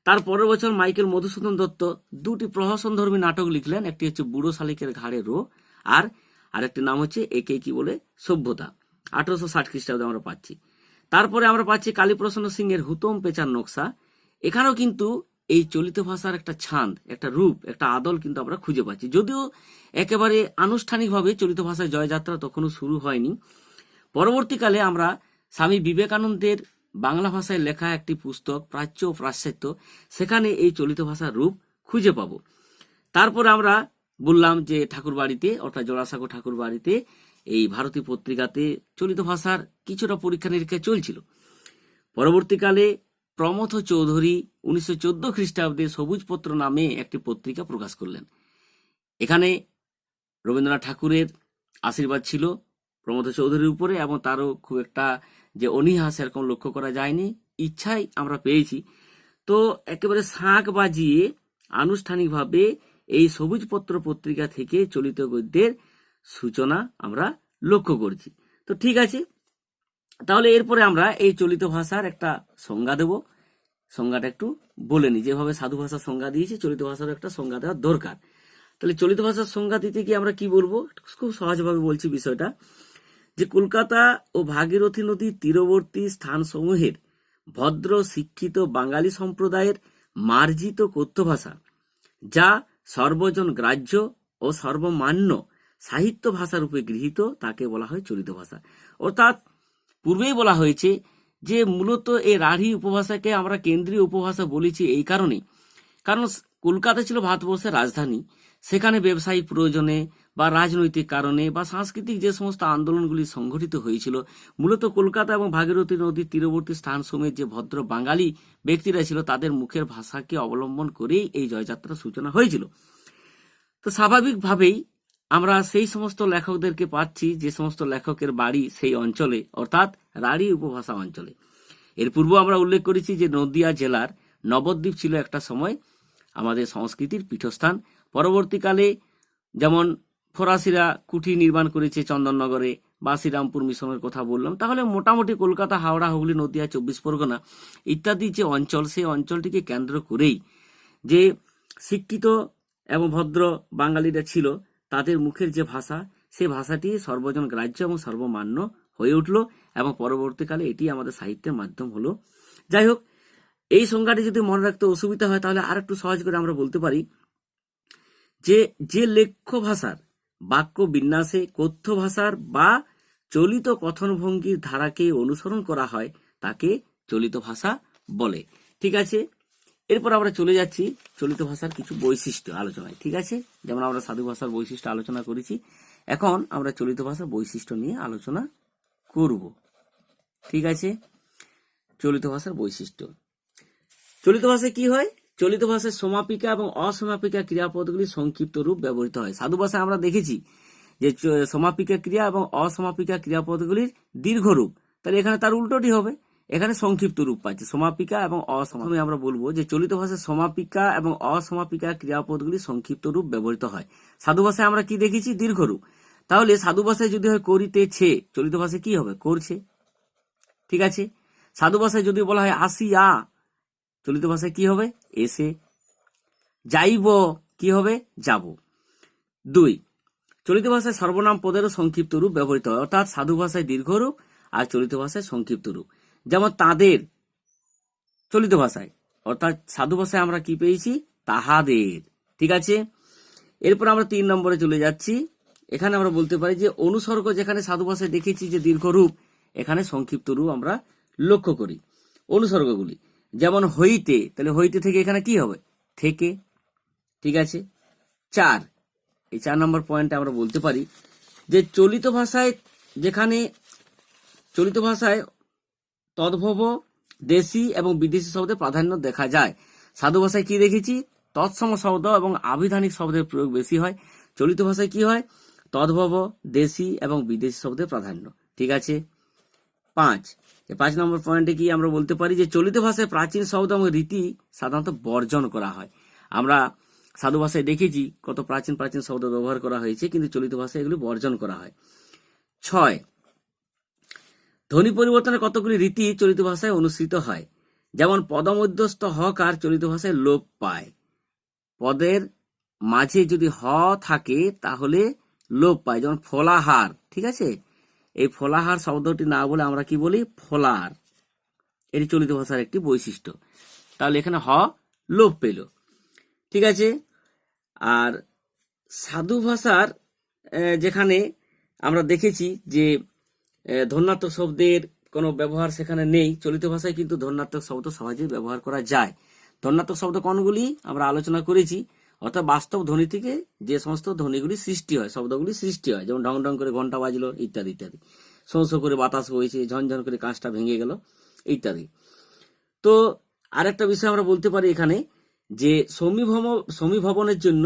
তার পরের বছর মাইকেল মধুসূদন দত্ত দুটি প্রহসনধর্মী নাটক লিখলেন। একটি হচ্ছে বুড়ো শালিকের ঘাড়ে রো, আর আরেকটি নাম হচ্ছে একে কি বলে সভ্যতা। 1860 খ্রিস্টাব্দে আমরা পাচ্ছি। তারপরে আমরা পাচ্ছি কালীপ্রসন্ন সিং এর হুতম পেচার নকশা। এখানেও কিন্তু এই চলিত ভাষার একটা ছাঁদ, একটা রূপ, একটা আদল কিন্তু আমরা খুঁজে পাচ্ছি। যদিও একেবারে আনুষ্ঠানিকভাবে চলিত ভাষায় জয়যাত্রা তখনও শুরু হয়নি। পরবর্তীকালে আমরা স্বামী বিবেকানন্দের বাংলা ভাষায় লেখা একটি পুস্তক প্রাচ্য ও পাশ্চাত্য, সেখানে এই চলিত ভাষার রূপ খুঁজে পাবো। তারপর আমরা বললাম যে ঠাকুর বাড়িতে অর্থাৎ জোড়াসাঁকো ঠাকুর বাড়িতে এই ভারতী পত্রিকাতে চলিত ভাষার কিছুটা পরীক্ষা নিরীক্ষা চলছিল। পরবর্তীকালে প্রমথ চৌধুরী 1914 খ্রিস্টাব্দে সবুজপত্র নামে একটি পত্রিকা প্রকাশ করলেন। এখানে রবীন্দ্রনাথ ঠাকুরের আশীর্বাদ ছিল প্রমথ চৌধুরীর উপরে, এবং তারও খুব একটা যে অনীহা সেরকম লক্ষ্য করা যায়নি, ইচ্ছাই আমরা পেয়েছি। তো একেবারে শাঁখ বাজিয়ে আনুষ্ঠানিকভাবে এই সবুজপত্র পত্রিকা থেকে চলিত গদ্যের সূচনা আমরা লক্ষ্য করছি। তো ঠিক আছে, তাহলে এরপরে আমরা এই চলিত ভাষার একটা সংজ্ঞা দেব। সংজ্ঞাটা একটু বলে নি, যেভাবে সাধু ভাষার সংজ্ঞা দিয়েছি চলিত ভাষার একটা সংজ্ঞা দেওয়ার দরকার। তাহলে চলিত ভাষার সংজ্ঞা দিতে কি আমরা কি বলবো, খুব সহজভাবে বলছি বিষয়টা, যে কলকাতা ও ভাগীরথী নদীর তীরবর্তী স্থানসমূহের ভদ্র শিক্ষিত বাঙালি সম্প্রদায়ের মার্জিত কথ্য ভাষা, যা সর্বজন গ্রাহ্য ও সর্বমান্য সাহিত্য ভাষা রূপে গৃহীত, তাকে বলা হয় চলিত ভাষা। অর্থাৎ পূর্বেই বলা হয়েছে যে মূলত এই রাঢ়ী উপভাষাকে আমরা কেন্দ্রীয় উপভাষা বলেছি এই কারণে, কারণ কলকাতা ছিল ভারতবর্ষের রাজধানী। সেখানে ব্যবসায়িক প্রয়োজনে বা রাজনৈতিক কারণে বা সাংস্কৃতিক যে সমস্ত আন্দোলনগুলি সংঘটিত হয়েছিল, মূলত কলকাতা এবং ভাগীরথী নদীর তীরবর্তী স্থান সময়ের যে ভদ্র বাঙালি ব্যক্তিরা ছিল, তাদের মুখের ভাষাকে অবলম্বন করেই এই জয়যাত্রার সূচনা হয়েছিল। তো স্বাভাবিকভাবেই আমরা সেই সমস্ত লেখকদেরকে পাচ্ছি যে সমস্ত লেখকের বাড়ি সেই অঞ্চলে, অর্থাৎ রাঢ়ী উপভাষা অঞ্চলে। এর পূর্ব আমরা উল্লেখ করেছি যে নদিয়া জেলার নবদ্বীপ ছিল একটা সময় আমাদের সংস্কৃতির পীঠস্থান। পরবর্তীকালে যেমন ফরাসিরা কুঠি নির্মাণ করেছে চন্দননগরে, বা শ্রীরামপুর মিশনের কথা বললাম, তাহলে মোটামুটি কলকাতা, হাওড়া, হুগলি, নদিয়া, 24 পরগনা ইত্যাদি যে অঞ্চল, সেই অঞ্চলটিকে কেন্দ্র করেই যে শিক্ষিত এবং ভদ্র বাঙালিরা ছিল, তাদের মুখের যে ভাষা, সেই ভাষাটি সর্বজন গ্রাহ্য এবং সর্বমান্য হয়ে উঠল, এবং পরবর্তীকালে এটি আমাদের সাহিত্যের মাধ্যম হলো। যাই হোক, এই সংজ্ঞাটি যদি মনে রাখতে অসুবিধা হয়, তাহলে আর একটু সহজ করে আমরা বলতে পারি যে যে লেখ্য ভাষার বাক্য বিন্যাসে কথ্য ভাষার বা চলিত কথনভঙ্গির ধারাকে অনুসরণ করা হয়, তাকে চলিত ভাষা বলে। ঠিক আছে, এরপর আমরা চলে যাচ্ছি চলিত ভাষার কিছু বৈশিষ্ট্য আলোচনায়। ঠিক আছে, যেমন আমরা সাধু ভাষার বৈশিষ্ট্য আলোচনা করেছি, এখন আমরা চলিত ভাষার বৈশিষ্ট্য নিয়ে আলোচনা করব। ঠিক আছে, চলিত ভাষার বৈশিষ্ট্য। চলিত ভাষায় কি হয়? চলিত ভাষায় সমাপিকা এবং অসমাপিকা ক্রিয়াপদগুলি সংক্ষিপ্ত রূপ ব্যবহৃত হয়। সাধু ভাষায় আমরা দেখেছি যে সমাপিকা ক্রিয়া এবং অসমাপিকা ক্রিয়াপদগুলির দীর্ঘ রূপ, তাহলে এখানে তার উল্টোটি হবে, এখানে সংক্ষিপ্ত রূপ পাচ্ছে সমাপিকা এবং অসমাপিকা। আমরা বলবো যে চলিত ভাষায় সমাপিকা এবং অসমাপিকা ক্রিয়াপদগুলি সংক্ষিপ্ত রূপ ব্যবহৃত হয়। সাধু ভাষায় আমরা কি দেখেছি? দীর্ঘ রূপ। তাহলে সাধু ভাষায় যদি হয় করিতেছে, চলিত ভাষায় কি হবে? করছে। ঠিক আছে, সাধু ভাষায় যদি বলা হয় আসিয়া, চলিত ভাষায় কি হবে? এসে। যাইব, কি হবে? যাব। 2, চলিত ভাষায় সর্বনাম পদেরও সংক্ষিপ্ত রূপ ব্যবহৃত হয়, অর্থাৎ সাধু ভাষায় দীর্ঘ রূপ আর চলিত ভাষায় সংক্ষিপ্ত রূপ। যেমন তাদের চলিত ভাষায়, অর্থাৎ সাধু ভাষায় আমরা কি পেয়েছি? তাহাদের। ঠিক আছে, এরপর আমরা 3 নম্বরে চলে যাচ্ছি। এখানে আমরা বলতে পারি যে অনুসর্গ, যেখানে সাধু ভাষায় দেখেছি যে দীর্ঘ রূপ, এখানে সংক্ষিপ্ত রূপ আমরা লক্ষ্য করি। অনুসর্গগুলি যেমন হইতে, তাহলে হইতে থেকে এখানে কি হবে? থেকে। ঠিক আছে, 4, এই 4 নম্বর পয়েন্টে আমরা বলতে পারি যে চলিত ভাষায়, যেখানে চলিত ভাষায় তদ্ভব দেশি এবং বিদেশি শব্দের প্রাধান্য দেখা যায়, সাধু ভাষায় কি দেখেছি? তৎসম শব্দ এবং আবিধানিক শব্দের প্রয়োগ বেশি হয়। চলিত ভাষায় কি হয়? তদ্ভব, দেশি এবং বিদেশি শব্দের প্রাধান্য। ঠিক আছে, 5 নম্বর পয়েন্টে কি আমরা বলতে পারি যে চলিত ভাষায় প্রাচীন শব্দ এবং রীতি সাধারণত বর্জন করা হয়। আমরা সাধু ভাষায় দেখেছি কত প্রাচীন প্রাচীন শব্দ ব্যবহার করা হয়েছে, কিন্তু চলিত ভাষায় এগুলি বর্জন করা হয়। 6, ধ্বনি পরিবর্তনের কতগুলি রীতি চলিত ভাষায় অনুসৃত হয়। যেমন পদমধ্যস্থ হকার চলিত ভাষায় লোপ পায়। পদের মাঝে যদি হ থাকে তাহলে লোপ পায়, যেমন ফলাহার। ঠিক আছে, এই ফলাহার শব্দটি না বলে আমরা কি বলি? ফলার। এটি চলিত ভাষার একটি বৈশিষ্ট্য। তাহলে এখানে হ লোপ পেল। ঠিক আছে, আর সাধু ভাষার যেখানে আমরা দেখেছি যে ধন্যাত্মক শব্দের কোনো ব্যবহার সেখানে নেই। চলিত ভাষায় কিন্তু ধ্বন্যাত্মক শব্দ সহজেই ব্যবহার করা যায়। ধ্বন্যাত্মক শব্দ কোনগুলি আমরা আলোচনা করেছি, অর্থাৎ বাস্তব ধ্বনি থেকে যে সমস্ত ধ্বনিগুলি সৃষ্টি হয়, শব্দগুলি সৃষ্টি হয়, যেমন ঢং ঢং করে ঘন্টা বাজলো ইত্যাদি ইত্যাদি, শোঁ শোঁ করে বাতাস বইছে, ঝনঝন করে কাঁচটা ভেঙে গেল ইত্যাদি। তো আরেকটা বিষয় আমরা বলতে পারি এখানে যে সমীভবনের জন্য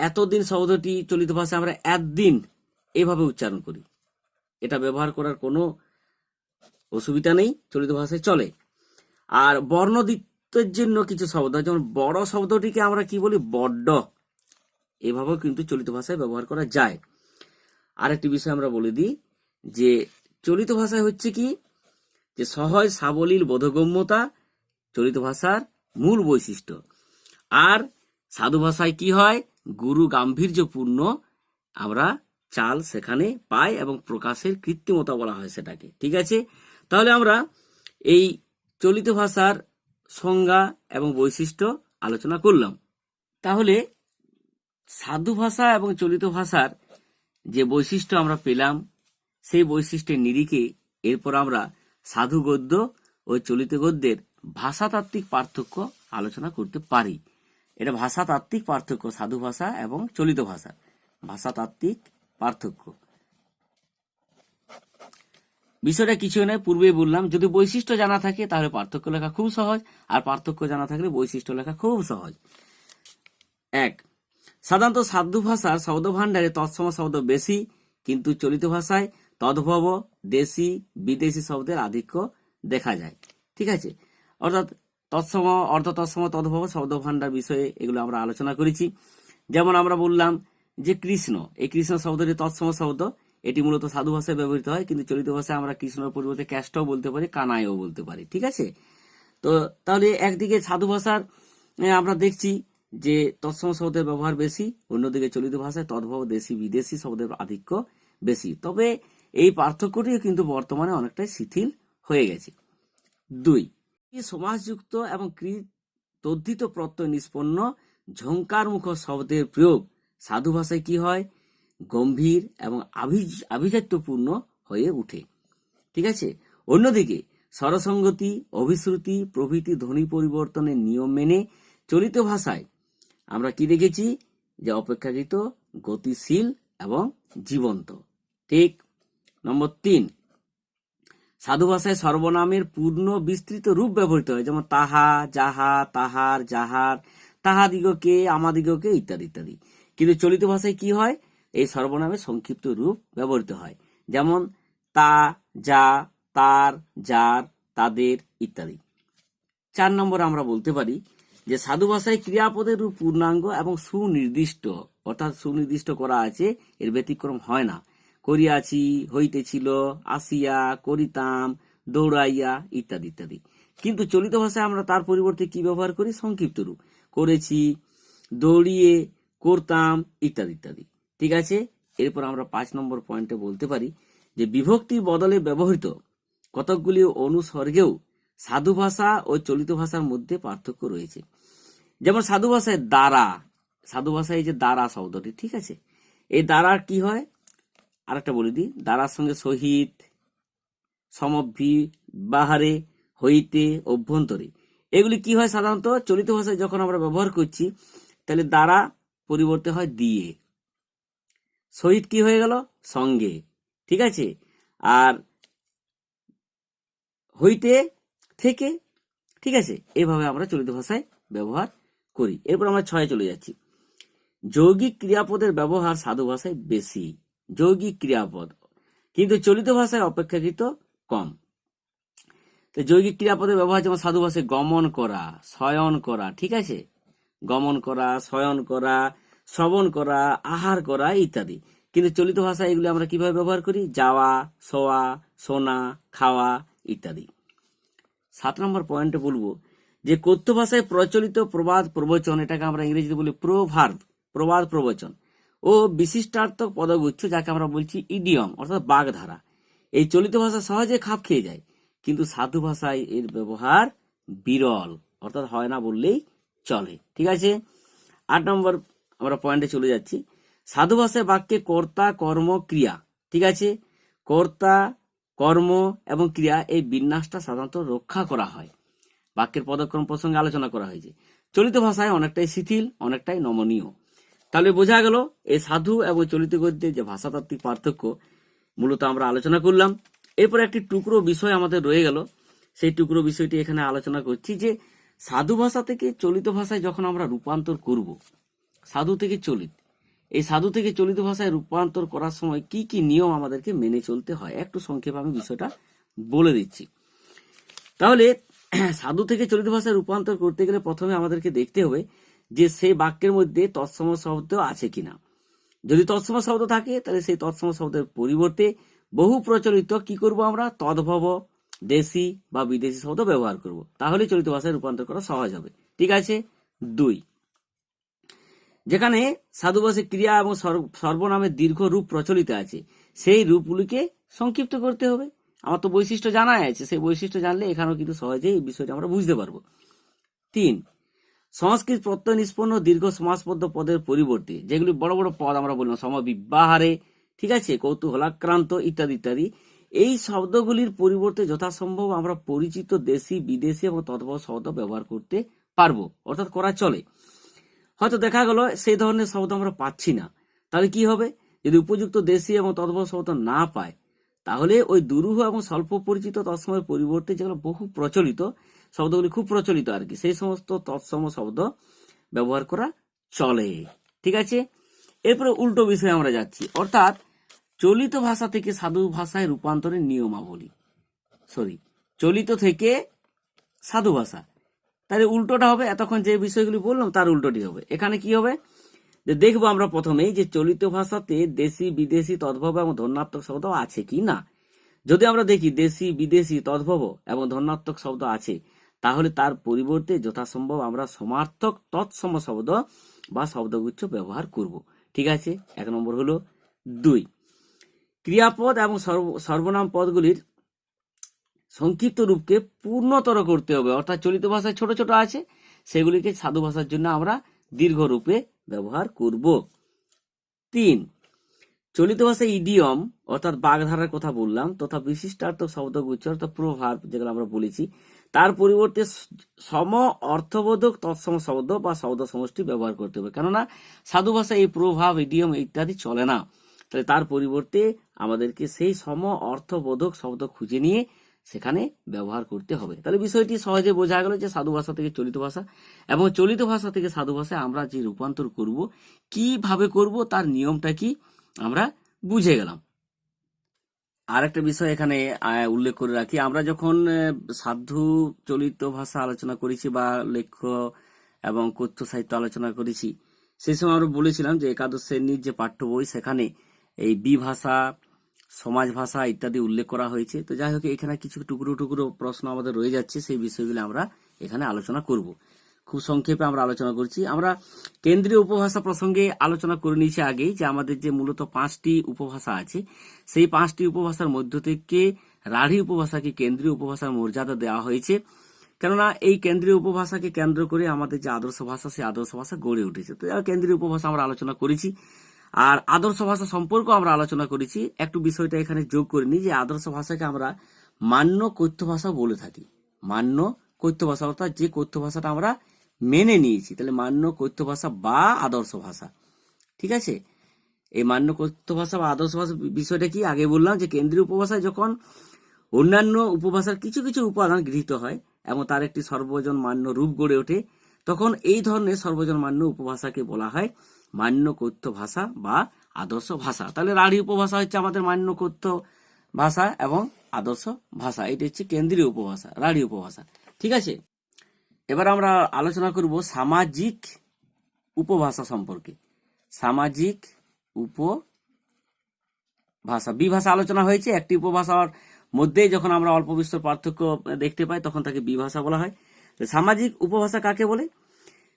এতদিন শব্দটি চলিত ভাষায় আমরা একদিন এভাবে উচ্চারণ করি। এটা ব্যবহার করার কোনো অসুবিধা নেই, চলিত ভাষায় চলে। আর বর্ণদ্বিত্বের জন্য কিছু শব্দ, যেমন বড় শব্দটিকে আমরা কি বলি, বড্ড, এভাবেও কিন্তু চলিত ভাষায় ব্যবহার করা যায়। আরেকটি বিষয় আমরা বলে দিই যে চলিত ভাষায় হচ্ছে কি, যে সহজ সাবলীল বোধগম্যতা চলিত ভাষার মূল বৈশিষ্ট্য। আর সাধু ভাষায় কি হয়, গুরু গাম্ভীর্যপূর্ণ আমরা চাল সেখানে পাই এবং প্রকাশের কৃত্রিমতা বলা হয় সেটাকে। ঠিক আছে, তাহলে আমরা এই চলিত ভাষার সংজ্ঞা এবং বৈশিষ্ট্য আলোচনা করলাম। তাহলে সাধু ভাষা এবং চলিত ভাষার যে বৈশিষ্ট্য আমরা পেলাম, সেই বৈশিষ্ট্যের নিরিখে এরপর আমরা সাধু গদ্য ও চলিত গদ্যের ভাষাতাত্ত্বিক পার্থক্য আলোচনা করতে পারি। এটা ভাষাতাত্ত্বিক পার্থক্য, সাধু ভাষা এবং চলিত ভাষা ভাষাতাত্ত্বিক পার্থক্য। বিষয়টা কিছু নয়, পূর্বেই বললাম, যদি বৈশিষ্ট্য জানা থাকে তাহলে পার্থক্য লেখা খুব সহজ, আর পার্থক্য জানা থাকলে বৈশিষ্ট্য লেখা খুব সহজ। এক, সাধারণত সাধু ভাষার শব্দ ভাণ্ডারে তৎসম শব্দ বেশি, কিন্তু চলিত ভাষায় তদ্ভব দেশি বিদেশি শব্দের আধিক্য দেখা যায়। ঠিক আছে, অর্থাৎ তৎসম, অর্ধ তৎসম, তদ্ভব শব্দ ভাণ্ডার বিষয়ে এগুলো আমরা আলোচনা করেছি। যেমন আমরা বললাম যে কৃষ্ণ, এই কৃষ্ণ শব্দটি তৎসম শব্দ, এটি মূলত সাধু ভাষায় ব্যবহৃত হয়, কিন্তু চলিত ভাষায় আমরা কৃষ্ণের পরিবর্তে ক্যাস্টও বলতে পারি, কানাইও বলতে পারি। ঠিক আছে, তো তাহলে একদিকে সাধু ভাষার আমরা দেখছি যে তৎসম শব্দের ব্যবহার বেশি, অন্যদিকে চলিত ভাষায় তদ্ভব দেশি বিদেশি শব্দের আধিক্য বেশি। তবে এই পার্থক্যটিও কিন্তু বর্তমানে অনেকটাই শিথিল হয়ে গেছে। দুই, সমাসযুক্ত এবং তদ্ধিত প্রত্যয় নিষ্পন্ন ঝঙ্কারমুখ শব্দের প্রয়োগ সাধু ভাষায় কি হয়, গম্ভীর এবং আভিজাত্যপূর্ণ হয়ে উঠে। ঠিক আছে, অন্যদিকে স্বরসঙ্গতি, অভিশ্রুতি প্রভৃতি ধ্বনি পরিবর্তনের নিয়ম মেনে চলিত ভাষায় আমরা কি দেখেছি, যে অপেক্ষাকৃত গতিশীল এবং জীবন্ত। ঠিক। নম্বর 3, সাধু ভাষায় সর্বনামের পূর্ণ বিস্তৃত রূপ ব্যবহৃত হয়, যেমন তাহা, যাহা, তাহার, যাহার, তাহাদিগকে, আমাদিগকে ইত্যাদি ইত্যাদি। কিন্তু চলিত ভাষায় কি হয়, এই সর্বনামের সংক্ষিপ্ত রূপ ব্যবহৃত হয়, যেমন তা, যা, তার, যার, তাদের ইত্যাদি। 4 নম্বর আমরা বলতে পারি যে সাধু ভাষায় ক্রিয়াপদের রূপ পূর্ণাঙ্গ এবং সুনির্দিষ্ট, অর্থাৎ সুনির্দিষ্ট করা আছে, এর ব্যতিক্রম হয় না। করিয়াছি, হইতেছিল, আসিয়া, করিতাম, দৌড়াইয়া ইত্যাদি ইত্যাদি। কিন্তু চলিত ভাষায় আমরা তার পরিবর্তে কি ব্যবহার করি, সংক্ষিপ্ত রূপ, করেছি, দৌড়িয়ে, করতাম ইত্যাদি ইত্যাদি। ঠিক আছে, এরপর আমরা 5 নম্বর পয়েন্টে বলতে পারি যে বিভক্তির বদলে ব্যবহৃত কতকগুলি অনুসর্গেও সাধু ভাষা ও চলিত ভাষার মধ্যে পার্থক্য রয়েছে। যেমন সাধু ভাষায় দ্বারা, সাধু ভাষায় যে দ্বারা শব্দটি, ঠিক আছে, এই দ্বারা কি হয় আরেকটা বলে দিই, দ্বারার সঙ্গে সহিত, সমভি, বাহারে, হইতে, অভ্যন্তরে, এগুলি কি হয় সাধারণত চলিত ভাষায় যখন আমরা ব্যবহার করছি, তাহলে দ্বারা পরিবর্তে হয় দিয়ে, সহিত কি হয়ে গেল, সঙ্গে। ঠিক আছে, আর হইতে, থেকে। ঠিক আছে, এইভাবে আমরা চলিত ভাষায় ব্যবহার করি। এরপর আমরা 6 চলে যাচ্ছি। যৌগিক ক্রিয়াপদের ব্যবহার সাধু ভাষায় বেশি, যৌগিক ক্রিয়াপদ, কিন্তু চলিত ভাষায় অপেক্ষাকৃত কম। তো যৌগিক ক্রিয়াপদের ব্যবহার যেমন সাধু ভাষায় গমন করা, শয়ন করা, ঠিক আছে, গমন করা, শয়ন করা, শ্রবণ করা, আহার করা ইত্যাদি। কিন্তু চলিত ভাষায় এগুলি আমরা কিভাবে ব্যবহার করি, যাওয়া, শোয়া, শোনা, খাওয়া ইত্যাদি। 7 নম্বর পয়েন্টে বলবো যে কথ্য ভাষায় প্রচলিত প্রবাদ প্রবচন, এটাকে আমরা ইংরেজিতে বলি প্রোভার্ব, প্রবাদ প্রবচন ও বিশিষ্টার্থক পদগুচ্ছ, যাকে আমরা বলছি ইডিয়ম, অর্থাৎ বাগধারা, এই চলিত ভাষা সহজে খাপ খেয়ে যায়, কিন্তু সাধু ভাষায় এর ব্যবহার বিরল, অর্থাৎ হয় না বললেই চলে। ঠিক আছে, 8 নম্বর আমরা পয়েন্টে চলে যাচ্ছি। সাধু ভাষায় বাক্যে কর্তা, কর্ম, ক্রিয়া, ঠিক আছে, কর্তা, কর্ম এবং ক্রিয়া এই বিন্যাসটা সাধারণত রক্ষা করা হয়। বাক্যের পদক্রম প্রসঙ্গে আলোচনা করা হয়েছে। চলিত ভাষায় অনেকটাই শিথিল, অনেকটাই নমনীয়। তাহলে বোঝা গেল এই সাধু এবং চলিত গদ্যের যে ভাষাতাত্ত্বিক পার্থক্য মূলত আমরা আলোচনা করলাম। এরপর একটি টুকরো বিষয় আমাদের রয়ে গেল, সেই টুকরো বিষয়টি এখানে আলোচনা করছি যে সাধু ভাষা থেকে চলিত ভাষায় যখন আমরা রূপান্তর করব, সাধু থেকে চলিত, এই সাধু থেকে চলিত ভাষায় রূপান্তর করার সময় কি কি নিয়ম আমাদেরকে মেনে চলতে হয়, একটু সংক্ষেপে আমি বিষয়টা বলে দিচ্ছি। তাহলে সাধু থেকে চলিত ভাষায় রূপান্তর করতে গেলে প্রথমে আমাদেরকে দেখতে হবে যে সেই বাক্যের মধ্যে তৎসম শব্দ আছে কিনা। যদি তৎসম শব্দ থাকে তাহলে সেই তৎসম শব্দের পরিবর্তে বহু প্রচলিত কি করব আমরা, তদ্ভব, দেশি বা বিদেশি শব্দ ব্যবহার করব, তাহলে চলিত ভাষায় রূপান্তর করা সহজ হবে। ঠিক আছে। 2, যেখানে সাধু ভাষায় ক্রিয়া এবং সর্বনামের দীর্ঘ রূপ প্রচলিত আছে, সেই রূপগুলিকে সংক্ষিপ্ত করতে হবে। আমার তো বৈশিষ্ট্য জানাই আছে, সেই বৈশিষ্ট্য জানলে এখানেও কিন্তু সহজেই এই বিষয়টা আমরা বুঝতে পারবো। 3, সংস্কৃত প্রত্যয় নিষ্পন্ন দীর্ঘ সমাসবদ্ধ পদের পরিবর্তে যেগুলি বড় বড় পদ আমরা বললাম, সমবিবাহারে, ঠিক আছে, কৌতূহলাক্রান্ত ইত্যাদি ইত্যাদি, এই শব্দগুলির পরিবর্তে যথাসম্ভব আমরা পরিচিত দেশি, বিদেশি এবং তদ্ভব শব্দ ব্যবহার করতে পারবো, অর্থাৎ করা চলে। হয়তো দেখা গেল সেই ধরনের শব্দ আমরা পাচ্ছি না, তাহলে কি হবে, যদি উপযুক্ত দেশি এবং তদ্ভব শব্দ না পায় তাহলে ওই দুরূহ এবং স্বল্প পরিচিত তৎসমের পরিবর্তে যেগুলো বহু প্রচলিত শব্দগুলি, খুব প্রচলিত আর কি, সেই সমস্ত তৎসম শব্দ ব্যবহার করা চলে। ঠিক আছে। এরপরে উল্টো বিষয়ে আমরা যাচ্ছি, অর্থাৎ চলিত ভাষা থেকে সাধু ভাষায় রূপান্তরের নিয়মাবলী, চলিত থেকে সাধু ভাষা, তাহলে উল্টোটা হবে, এতক্ষণ যে বিষয়গুলি বললাম তার উল্টোটি হবে। এখানে কি হবে, দেখবো আমরা প্রথমেই যে চলিত ভাষাতে দেশি, বিদেশি, তদ্ভব এবং ধন্যাত্মক শব্দ আছে কি না। যদি আমরা দেখি দেশি, বিদেশি, তদ্ভব এবং ধন্যাত্মক শব্দ আছে, তাহলে তার পরিবর্তে যথাসম্ভব আমরা সমার্থক তৎসম শব্দ বা শব্দগুচ্ছ ব্যবহার করব। ঠিক আছে। 1 নম্বর হলো। 2, ক্রিয়াপদ এবং সর্বনাম পদগুলির সংক্ষিপ্ত রূপকে পূর্ণতর করতে হবে, অর্থাৎ চলিত ভাষায় ছোট ছোট আছে, সেগুলিকে সাধু ভাষার জন্য আমরা দীর্ঘ রূপে ব্যবহার করব। 3, চলিত ভাষায় ইডিয়ম অর্থাৎ বাগধারার কথা বললাম, তথা বিশিষ্টার্থক শব্দগুচ্ছ অর্থাৎ প্রভাব যেগুলো আমরা বলেছি, তার পরিবর্তে সম অর্থবোধক তৎসম শব্দ বা শব্দ সমষ্টি ব্যবহার করতে হবে, কেননা সাধু ভাষায় এই প্রভাব, ইডিয়ম ইত্যাদি চলে না। তাহলে তার পরিবর্তে আমাদেরকে সেই সম অর্থবোধক শব্দ খুঁজে নিয়ে সেখানে ব্যবহার করতে হবে। তাহলে বিষয়টি সহজে বোঝা গেল যে সাধু ভাষা থেকে চলিত ভাষা এবং চলিত ভাষা থেকে সাধু ভাষায় আমরা যে রূপান্তর করব, কিভাবে করব, তার নিয়মটা কি আমরা বুঝে গেলাম। আর একটা বিষয় এখানে উল্লেখ করে রাখি, আমরা যখন সাধু চলিত ভাষা আলোচনা করেছি বা লেখ্য এবং কথ্য সাহিত্য আলোচনা করেছি, সেই সময় আমরা বলেছিলাম যে একাদশ শ্রেণীর যে পাঠ্য বই, সেখানে এই বিভাষা, সমাজ ভাষা ইত্যাদি উল্লেখ করা হয়েছে। তো যাই হোক, এখানে কিছু টুকরো টুকরো প্রশ্ন আমাদের রয়ে যাচ্ছে, সেই বিষয়গুলো আমরা এখানে আলোচনা করব। খুব সংক্ষেপে আমরা আলোচনা করছি। আমরা কেন্দ্রীয় উপভাষা প্রসঙ্গে আলোচনা করে নিয়েছি আগেই, যে আমাদের যে মূলত 5টি উপভাষা আছে, সেই 5টি উপভাষার মধ্য থেকে রাঢ়ী উপভাষাকে কেন্দ্রীয় উপভাষার মর্যাদা দেওয়া হয়েছে, কেননা এই কেন্দ্রীয় উপভাষাকে কেন্দ্র করে আমাদের যে আদর্শ ভাষা, সেই আদর্শ ভাষা গড়ে উঠেছে। তো কেন্দ্রীয় উপভাষা আমরা আলোচনা করেছি, আর আদর্শ ভাষা সম্পর্কে আমরা আলোচনা করেছি। একটু বিষয়টা এখানে যোগ করে নিই যে আদর্শ ভাষাকে আমরা মান্য কথ্য ভাষা বলে থাকি। মান্য কথ্য ভাষা অর্থাৎ যে কথ্য ভাষাটা আমরা মেনে নিয়েছি, তাহলে মান্য কথ্য ভাষা বা আদর্শ ভাষা। ঠিক আছে। এই মান্য কথ্য ভাষা বা আদর্শ ভাষা বিষয়টা কি আগে বললাম, যে কেন্দ্রীয় উপভাষায় যখন অন্যান্য উপভাষার কিছু কিছু উপাদান গৃহীত হয় এবং তার একটি সর্বজন মান্য রূপ গড়ে ওঠে, তখন এই ধরনের সর্বজন মান্য উপভাষাকে বলা হয় মান্য কথ্য ভাষা বা আদর্শ ভাষা। তাহলে রাঢ়ী উপভাষা হচ্ছে আমাদের মান্য কথ্য ভাষা এবং আদর্শ ভাষা, এটি হচ্ছে কেন্দ্রীয় উপভাষা, রাঢ়ী উপভাষা। ঠিক আছে। এবার আমরা আলোচনা করব সামাজিক উপভাষা সম্পর্কে। সামাজিক উপভাষা, বিভাষা আলোচনা হয়েছে, একটি উপভাষার মধ্যে যখন আমরা অল্প বিস্তর পার্থক্য দেখতে পাই তখন তাকে বিভাষা বলা হয়। সামাজিক উপভাষা কাকে বলে,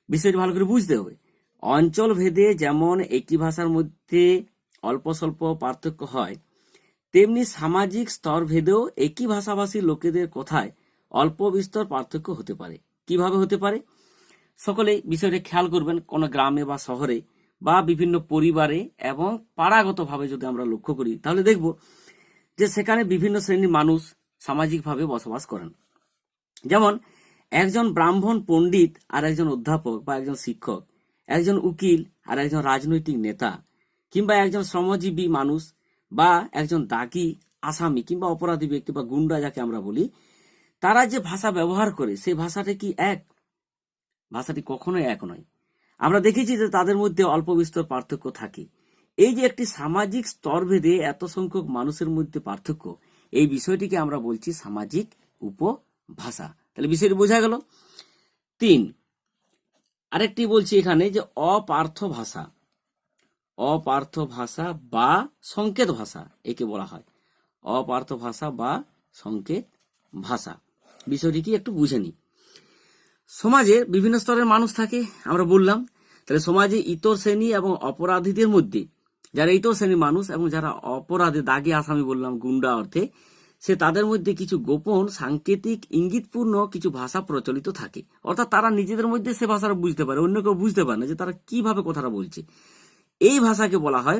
বিষয়টি ভালো করে বুঝতে হবে। অঞ্চল ভেদে যেমন একই ভাষার মধ্যে অল্প স্বল্প পার্থক্য হয়, তেমনি সামাজিক স্তর ভেদেও একই ভাষাভাষীর লোকেদের কথায় অল্প বিস্তর পার্থক্য হতে পারে। কিভাবে হতে পারে, সকলেই বিষয়টা খেয়াল করবেন। কোনো গ্রামে বা শহরে বা বিভিন্ন পরিবারে এবং পাড়াগতভাবে যদি আমরা লক্ষ্য করি, তাহলে দেখব যে সেখানে বিভিন্ন শ্রেণীর মানুষ সামাজিকভাবে বসবাস করেন। যেমন একজন ব্রাহ্মণ পণ্ডিত আর একজন অধ্যাপক বা একজন শিক্ষক, একজন উকিল আর একজন রাজনৈতিক নেতা, কিংবা একজন শ্রমজীবী মানুষ বা একজন দাগি আসামি কিংবা অপরাধী ব্যক্তি বা গুন্ডা যাকে আমরা বলি, তারা যে ভাষা ব্যবহার করে সেই ভাষাটা কি এক? ভাষাটি কখনোই এক নয়। আমরা দেখেছি যে তাদের মধ্যে অল্প বিস্তর পার্থক্য থাকে। এই যে একটি সামাজিক স্তর ভেদে এত সংখ্যক মানুষের মধ্যে পার্থক্য, এই বিষয়টিকে আমরা বলছি সামাজিক উপভাষা। তাহলে বিষয়টি বোঝা গেল। 3, আরেকটি বলছি এখানে যে অপার্থ ভাষা। অপার্থ ভাষা বা সংকেত ভাষা একে বলা হয়। অপার্থ ভাষা বা সংকেত ভাষা বিষয়টি কি একটু বুঝে নি। সমাজে বিভিন্ন স্তরের মানুষ থাকে আমরা বললাম। তাহলে সমাজে ইতর শ্রেণী এবং অপরাধীদের মধ্যে যারা ইতর শ্রেণীর মানুষ এবং যারা অপরাধী দাগি আসামি বললাম গুন্ডা অর্থে, সে তাদের মধ্যে কিছু গোপন সাংকেতিক ইঙ্গিতপূর্ণ কিছু ভাষা প্রচলিত থাকে। অর্থাৎ তারা নিজেদের মধ্যে সে ভাষাটা বুঝতে পারে, অন্য কেউ বুঝতে পারে না যে তারা কিভাবে কথাটা বলছে। এই ভাষাকে বলা হয়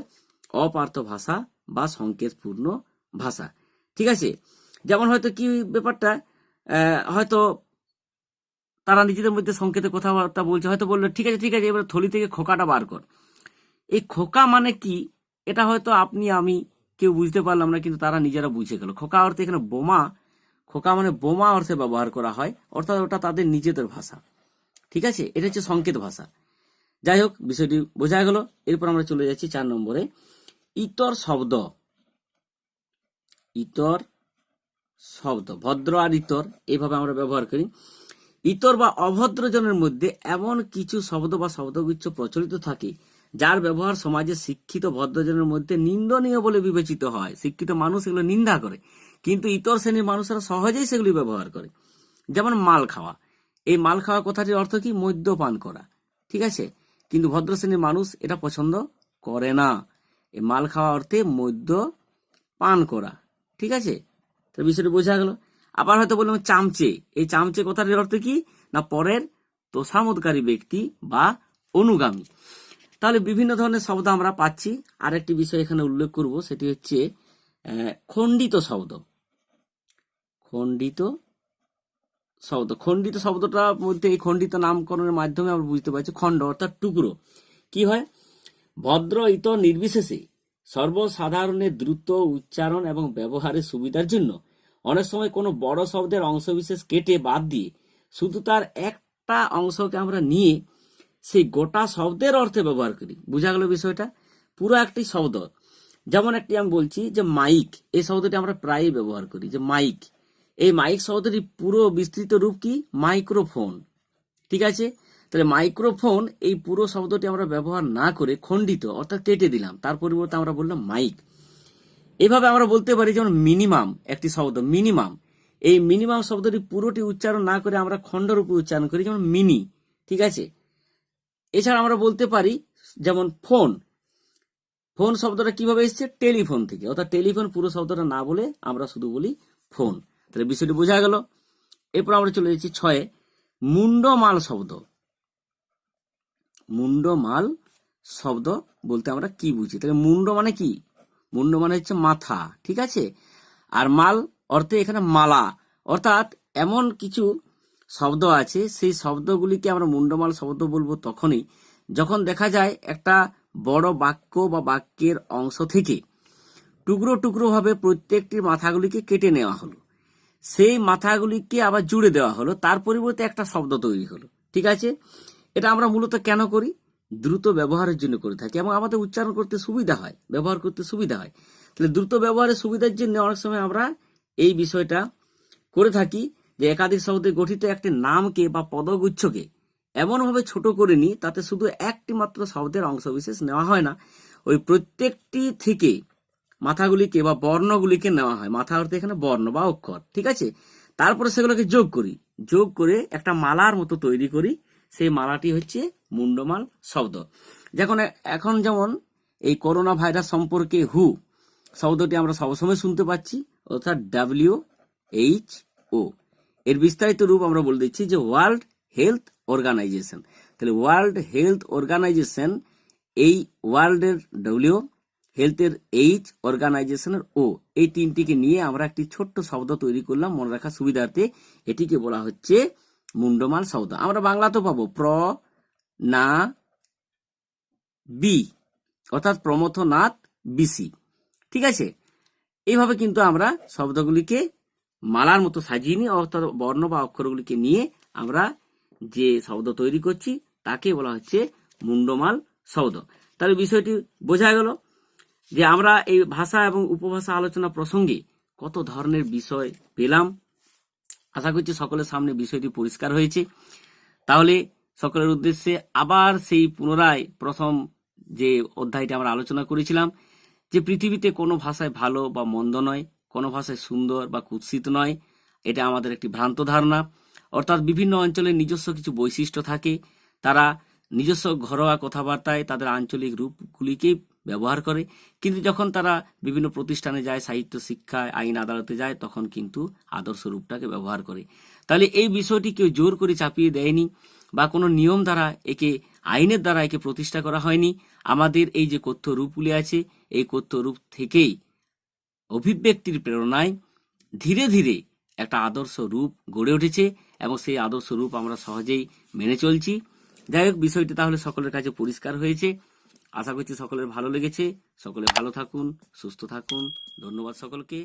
অপার্থ ভাষা বা সংকেতপূর্ণ ভাষা। ঠিক আছে, যেমন হয়তো কি ব্যাপারটা, হয়তো তারা নিজেদের মধ্যে সংকেতে কথাবার্তা বলছে, হয়তো বললো ঠিক আছে ঠিক আছে এবার থলি থেকে খোকাটা বার কর। এই খোকা মানে কি এটা হয়তো আপনি আমি কেউ বুঝতে পারলাম না, কিন্তু তারা নিজেরা বুঝে গেল। খোকা অর্থে এখানে বোমা, খোকা মানে বোমা অর্থে ব্যবহার করা হয়, অর্থাৎ ওটা তাদের নিজেদের ভাষা। ঠিক আছে, এটা হচ্ছে সংকেত ভাষা। যাই হোক, বিষয়টি বোঝা গেল। এরপর আমরা চলে যাচ্ছি 4 নম্বরে, ইতর শব্দ। ইতর শব্দ, ভদ্র আর ইতর এইভাবে আমরা ব্যবহার করি। ইতর বা অভদ্রজনের মধ্যে এমন কিছু শব্দ বা শব্দগুচ্ছ প্রচলিত থাকে যার ব্যবহার সমাজে শিক্ষিত ভদ্রজনের মধ্যে নিন্দনীয় বলে বিবেচিত হয়। শিক্ষিত মানুষ এগুলো নিন্দা করে, কিন্তু ইতর শ্রেণীর মানুষেরা সহজেই সেগুলি ব্যবহার করে। যেমন মাল খাওয়া। এই মাল খাওয়া কথাটির অর্থ কি? মদ্যপান করা। ঠিক আছে, কিন্তু ভদ্র শ্রেণীর মানুষ এটা পছন্দ করে না। এই মাল খাওয়া অর্থে মদ্য পান করা। ঠিক আছে, তো বিষয়টি বোঝা গেল। আবার হয়তো বললাম চামচে। এই চামচে কথাটির অর্থ কি না পরের তোষামোদকারী ব্যক্তি বা অনুগামী। তাহলে বিভিন্ন ধরনের শব্দ আমরা পাচ্ছি। আরেকটি বিষয় এখানে উল্লেখ করব, সেটি হচ্ছে খণ্ডিত শব্দ। খণ্ডিত শব্দ, খণ্ডিত শব্দটার মধ্যে এই খণ্ডিত নামকরণের মাধ্যমে আমরা বুঝতে পারছি খণ্ড অর্থাৎ টুকরো। কি হয়? ভদ্র ইতর নির্বিশেষে সর্বসাধারণের দ্রুত উচ্চারণ এবং ব্যবহারের সুবিধার জন্য অনেক সময় কোনো বড় শব্দের অংশবিশেষ কেটে বাদ দিয়ে শুধু তার একটা অংশকে আমরা নিয়ে সেই গোটা শব্দের অর্থে ব্যবহার করি। বুঝা গেল বিষয়টা? পুরো একটি শব্দ, যেমন একটি আমি বলছি যে মাইক, এই শব্দটি আমরা প্রায়ই ব্যবহার করি যে মাইক। এই মাইক শব্দটি পুরো বিস্তৃত রূপ কি? মাইক্রোফোন। ঠিক আছে, তাহলে মাইক্রোফোন এই পুরো শব্দটি আমরা ব্যবহার না করে খণ্ডিত অর্থাৎ কেটে দিলাম, তার পরিবর্তে আমরা বললাম মাইক। এভাবে আমরা বলতে পারি যেমন মিনিমাম, একটি শব্দ মিনিমাম, এই মিনিমাম শব্দটি পুরোটি উচ্চারণ না করে আমরা খণ্ডরূপে উচ্চারণ করি, যেমন মিনি। ঠিক আছে, এছাড়া আমরা বলতে পারি যেমন ফোন। ফোন শব্দটা কিভাবে এসেছে? টেলিফোন থেকে, অর্থাৎ টেলিফোন পুরো শব্দটা না বলে আমরা শুধু বলি ফোন। তাহলে বিষয়টি বোঝা গেল। এরপর আমরা চলে যাচ্ছি 6, মুন্ডমাল শব্দ। মুন্ডমাল শব্দ বলতে আমরা কি বুঝি? তাহলে মুন্ড মানে কি? মুন্ড মানে হচ্ছে মাথা। ঠিক আছে, আর মাল অর্থে এখানে মালা, অর্থাৎ এমন কিছু শব্দ আছে সেই শব্দগুলিকে আমরা মুন্ডমাল শব্দ বলবো তখনই যখন দেখা যায় একটা বড় বাক্য বা বাক্যের অংশ থেকে টুকরো টুকরো ভাবে প্রত্যেকটির মাথাগুলিকে কেটে নেওয়া হলো, সেই মাথাগুলিকে আবার জুড়ে দেওয়া হলো, তার পরিবর্তে একটা শব্দ তৈরি হলো। ঠিক আছে, এটা আমরা মূলত কেন করি? দ্রুত ব্যবহারের জন্য করে থাকি এবং আমাদের উচ্চারণ করতে সুবিধা হয়, ব্যবহার করতে সুবিধা হয়। তাহলে দ্রুত ব্যবহারের সুবিধার জন্য অনেক সময় আমরা এই বিষয়টা করে থাকি যে একাধিক শব্দে গঠিত একটি নামকে বা পদগুচ্ছকে এমনভাবে ছোট করে নিই তাতে শুধু একটি মাত্র শব্দের অংশবিশেষ নেওয়া হয় না, ওই প্রত্যেকটি থেকে মাথাগুলিকে বা বর্ণগুলিকে নেওয়া হয়। মাথা অর্থে এখানে বর্ণ বা অক্ষর। ঠিক আছে, তারপরে সেগুলোকে যোগ করি, যোগ করে একটা মালার মতো তৈরি করি, সেই মালাটি হচ্ছে মুন্ডমাল শব্দ। এখন যেমন এই করোনা ভাইরাস সম্পর্কে হু শব্দটি আমরা সবসময় শুনতে পাচ্ছি, অর্থাৎ WHO। এর বিস্তারিত রূপ আমরা বলে দিচ্ছি যে ওয়ার্ল্ড হেলথ অর্গানাইজেশন। তাহলে ওয়ার্ল্ড হেলথ অর্গানাইজেশন, এই ওয়ার্ল্ডের ডব্লিউ হেলথের এইচ, অর্গানাইজেশনের ও, এই তিনটিকে নিয়ে আমরা একটি ছোট্ট শব্দ তৈরি করলাম মনে রাখার সুবিধার্থে। এটিকে বলা হচ্ছে মুন্ডমাল শব্দ। আমরা বাংলাতেও পাবো প্র না বি, অর্থাৎ প্রমথনাথ বিসি। ঠিক আছে, এইভাবে কিন্তু আমরা শব্দগুলিকে মালার মতো সাজিয়ে নিই, অর্থাৎ বর্ণ বা অক্ষরগুলিকে নিয়ে আমরা যে শব্দ তৈরি করছি তাকে বলা হচ্ছে মুন্ডমাল শব্দ। তাহলে বিষয়টি বোঝা গেল যে আমরা এই ভাষা এবং উপভাষা আলোচনা প্রসঙ্গে কত ধরনের বিষয় পেলাম। আশা করছি সকলের সামনে বিষয়টি পরিষ্কার হয়েছে। তাহলে সকলের উদ্দেশ্যে আবার সেই পুনরায় প্রথম যে অধ্যায়টা আমরা আলোচনা করেছিলাম, যে পৃথিবীতে কোনো ভাষায় ভালো বা মন্দ নয়, কোনো ভাষায় সুন্দর বা কুৎসিত নয়, এটা আমাদের একটি ভ্রান্ত ধারণা। অর্থাৎ বিভিন্ন অঞ্চলের নিজস্ব কিছু বৈশিষ্ট্য থাকে, তারা নিজস্ব ঘরোয়া কথাবার্তায় তাদের আঞ্চলিক রূপগুলিকে ব্যবহার করে, কিন্তু যখন তারা বিভিন্ন প্রতিষ্ঠানে যায়, সাহিত্য শিক্ষায়, আইন আদালতে যায়, তখন কিন্তু আদর্শ রূপটাকে ব্যবহার করে। তাহলে এই বিষয়টি কেউ জোর করে চাপিয়ে দেয়নি বা কোনো নিয়ম দ্বারা একে, আইনের দ্বারা একে প্রতিষ্ঠা করা হয়নি। আমাদের এই যে কথ্য রূপগুলি আছে, এই কথ্য রূপ থেকেই অভিব্যক্তির প্রেরণায় ধীরে ধীরে একটা আদর্শ রূপ গড়ে উঠেছে এবং সেই আদর্শ রূপ আমরা সহজেই মেনে চলছি। যাই হোক, বিষয়টি তাহলে সকলের কাছে পরিষ্কার হয়েছে। আশা করছি সকলের ভালো লেগেছে। সকলে ভালো থাকুন, সুস্থ থাকুন। ধন্যবাদ সকলকে।